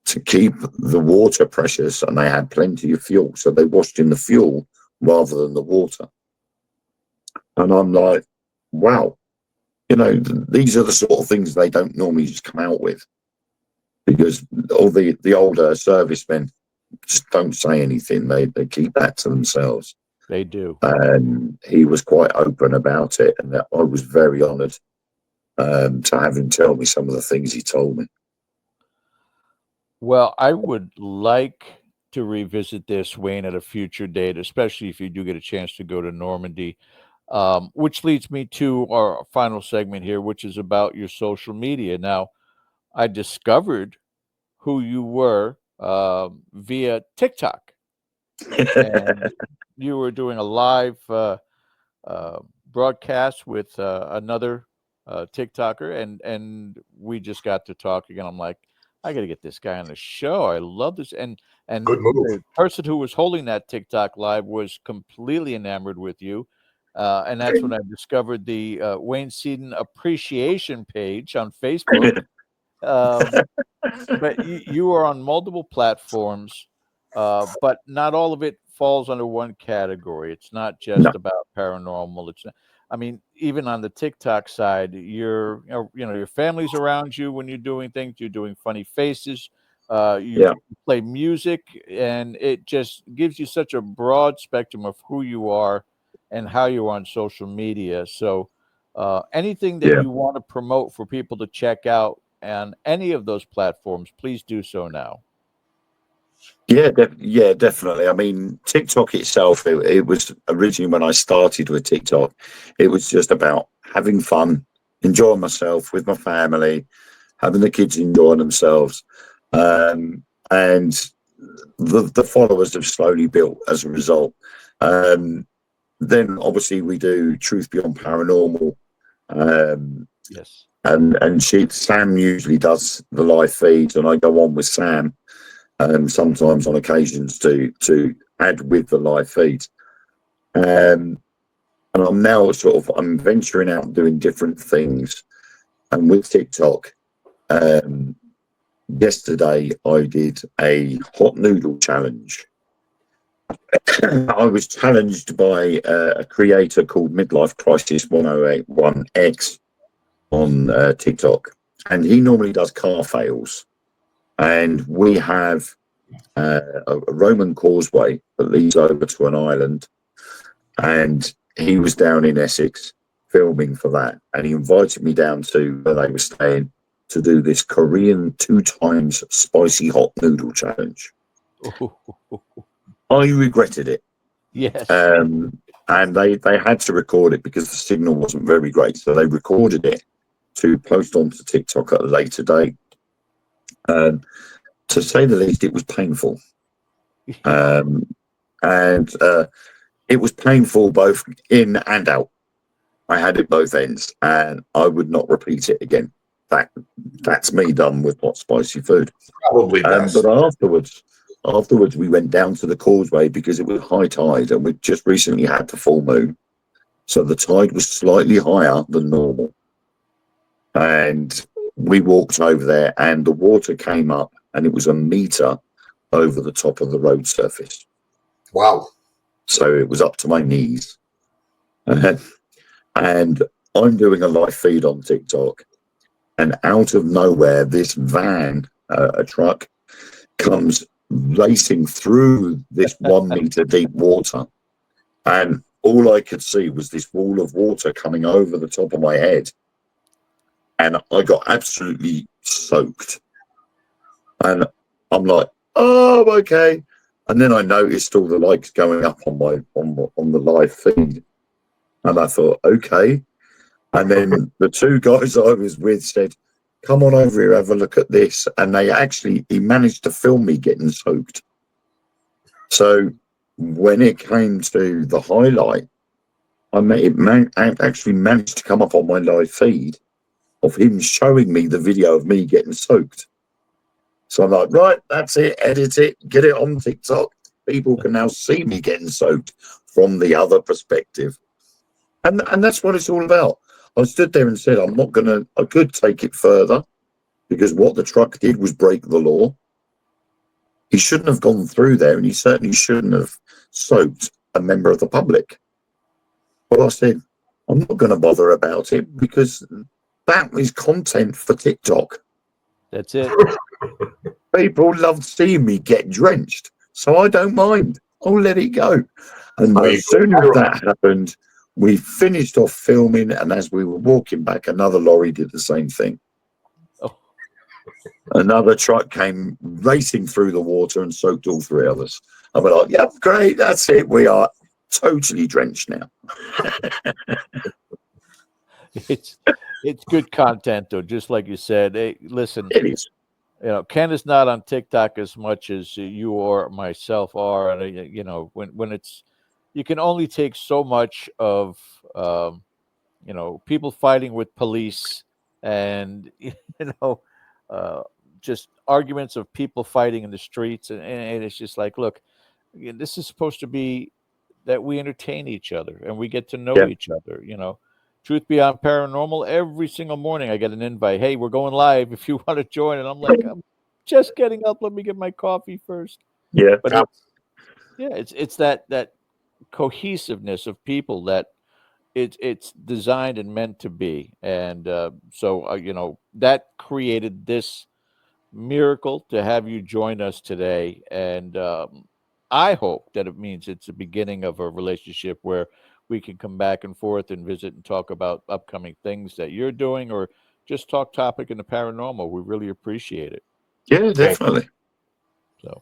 to keep the water precious, and they had plenty of fuel, so they washed in the fuel rather than the water. And I'm like, wow, these are the sort of things they don't normally just come out with, because all the older servicemen just don't say anything. They keep that to themselves. They do. And he was quite open about it, and I was very honoured to have him tell me some of the things he told me. Well, I would like to revisit this, Wayne, at a future date, especially if you do get a chance to go to Normandy, which leads me to our final segment here, which is about your social media. Now, I discovered who you were via TikTok. And you were doing a live broadcast with another TikToker, and we just got to talking, and I'm like, I got to get this guy on the show. I love this, and Good move. the person who was holding that TikTok live was completely enamored with you, and that's when I discovered the Wayne Seaden appreciation page on Facebook. But you are on multiple platforms, but not all of it falls under one category. It's not just about paranormal. It's not, I mean, even on the TikTok side, your family's around you when you're doing things. You're doing funny faces. You play music, and it just gives you such a broad spectrum of who you are and how you are on social media. So anything that you want to promote for people to check out on any of those platforms, please do so now. Yeah, definitely. I mean, TikTok itself, it was originally, when I started with TikTok, it was just about having fun, enjoying myself with my family, having the kids enjoying themselves. And the followers have slowly built as a result. Then obviously we do Truth Beyond Paranormal. Yes. And Sam usually does the live feeds, and I go on with Sam sometimes on occasions to add with the live feed. And I'm now I'm venturing out and doing different things. And with TikTok, yesterday I did a hot noodle challenge. I was challenged by a creator called Midlife Crisis 1081X on TikTok, and he normally does car fails. And we have a Roman causeway that leads over to an island, and he was down in Essex filming for that, and he invited me down to where they were staying to do this Korean 2 times spicy hot noodle challenge. I regretted it. Yes. And they had to record it because the signal wasn't very great, so they recorded it to post onto TikTok at a later date. To say the least, it was painful. And it was painful both in and out. I had it both ends, and I would not repeat it again. That's me done with hot spicy food. Probably best. But afterwards we went down to the causeway because it was high tide, and we just recently had the full moon, so the tide was slightly higher than normal. And we walked over there, and the water came up, and it was a meter over the top of the road surface. Wow. So it was up to my knees. And I'm doing a live feed on TikTok, and out of nowhere, this van, a truck, comes racing through this 1 meter deep water. And all I could see was this wall of water coming over the top of my head. And I got absolutely soaked. And I'm like, oh, okay. And then I noticed all the likes going up on the live feed. And I thought, okay. And then the 2 guys I was with said, come on over here, have a look at this. And he managed to film me getting soaked. So when it came to the highlight, I actually managed to come up on my live feed of him showing me the video of me getting soaked. So I'm like, right, that's it, edit it, get it on TikTok. People can now see me getting soaked from the other perspective. And that's what it's all about. I stood there and said, I could take it further, because what the truck did was break the law. He shouldn't have gone through there, and he certainly shouldn't have soaked a member of the public. But I said, I'm not going to bother about it, because that is content for TikTok. That's it. People love seeing me get drenched, so I don't mind. I'll let it go. And as soon as that happened, we finished off filming, and as we were walking back, another lorry did the same thing. Oh. Another truck came racing through the water and soaked all three of us. And we're like, yep, great, that's it. We are totally drenched now. It's good content, though, just like you said. Hey, listen, it is. Ken is not on TikTok as much as you or myself are, and when it's, you can only take so much of people fighting with police, and just arguments of people fighting in the streets, and it's just like, look, this is supposed to be that we entertain each other and we get to know each other. Truth Beyond Paranormal, every single morning I get an invite. Hey, we're going live if you want to join. And I'm like, I'm just getting up. Let me get my coffee first. Yeah. But it's that cohesiveness of people that it's designed and meant to be. And so that created this miracle to have you join us today. And I hope that it means it's the beginning of a relationship where we can come back and forth and visit and talk about upcoming things that you're doing, or just talk topic in the paranormal. We really appreciate it. Yeah, definitely. So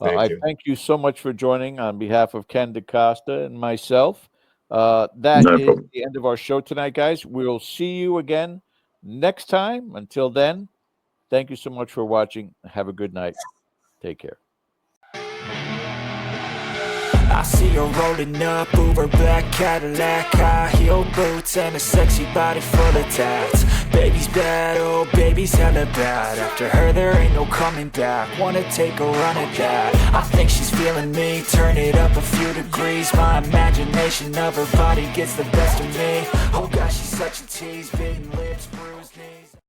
thank you so much for joining on behalf of Ken DaCosta and myself. That is problem. the end of our show tonight, guys. We'll see you again next time. Until then, thank you so much for watching. Have a good night. Take care. I see her rolling up, Uber black Cadillac, high heel boots and a sexy body full of tats. Baby's bad, oh baby's hella bad. After her there ain't no coming back. Wanna take a run at that. I think she's feeling me, turn it up a few degrees. My imagination of her body gets the best of me. Oh gosh, she's such a tease, bitten lips,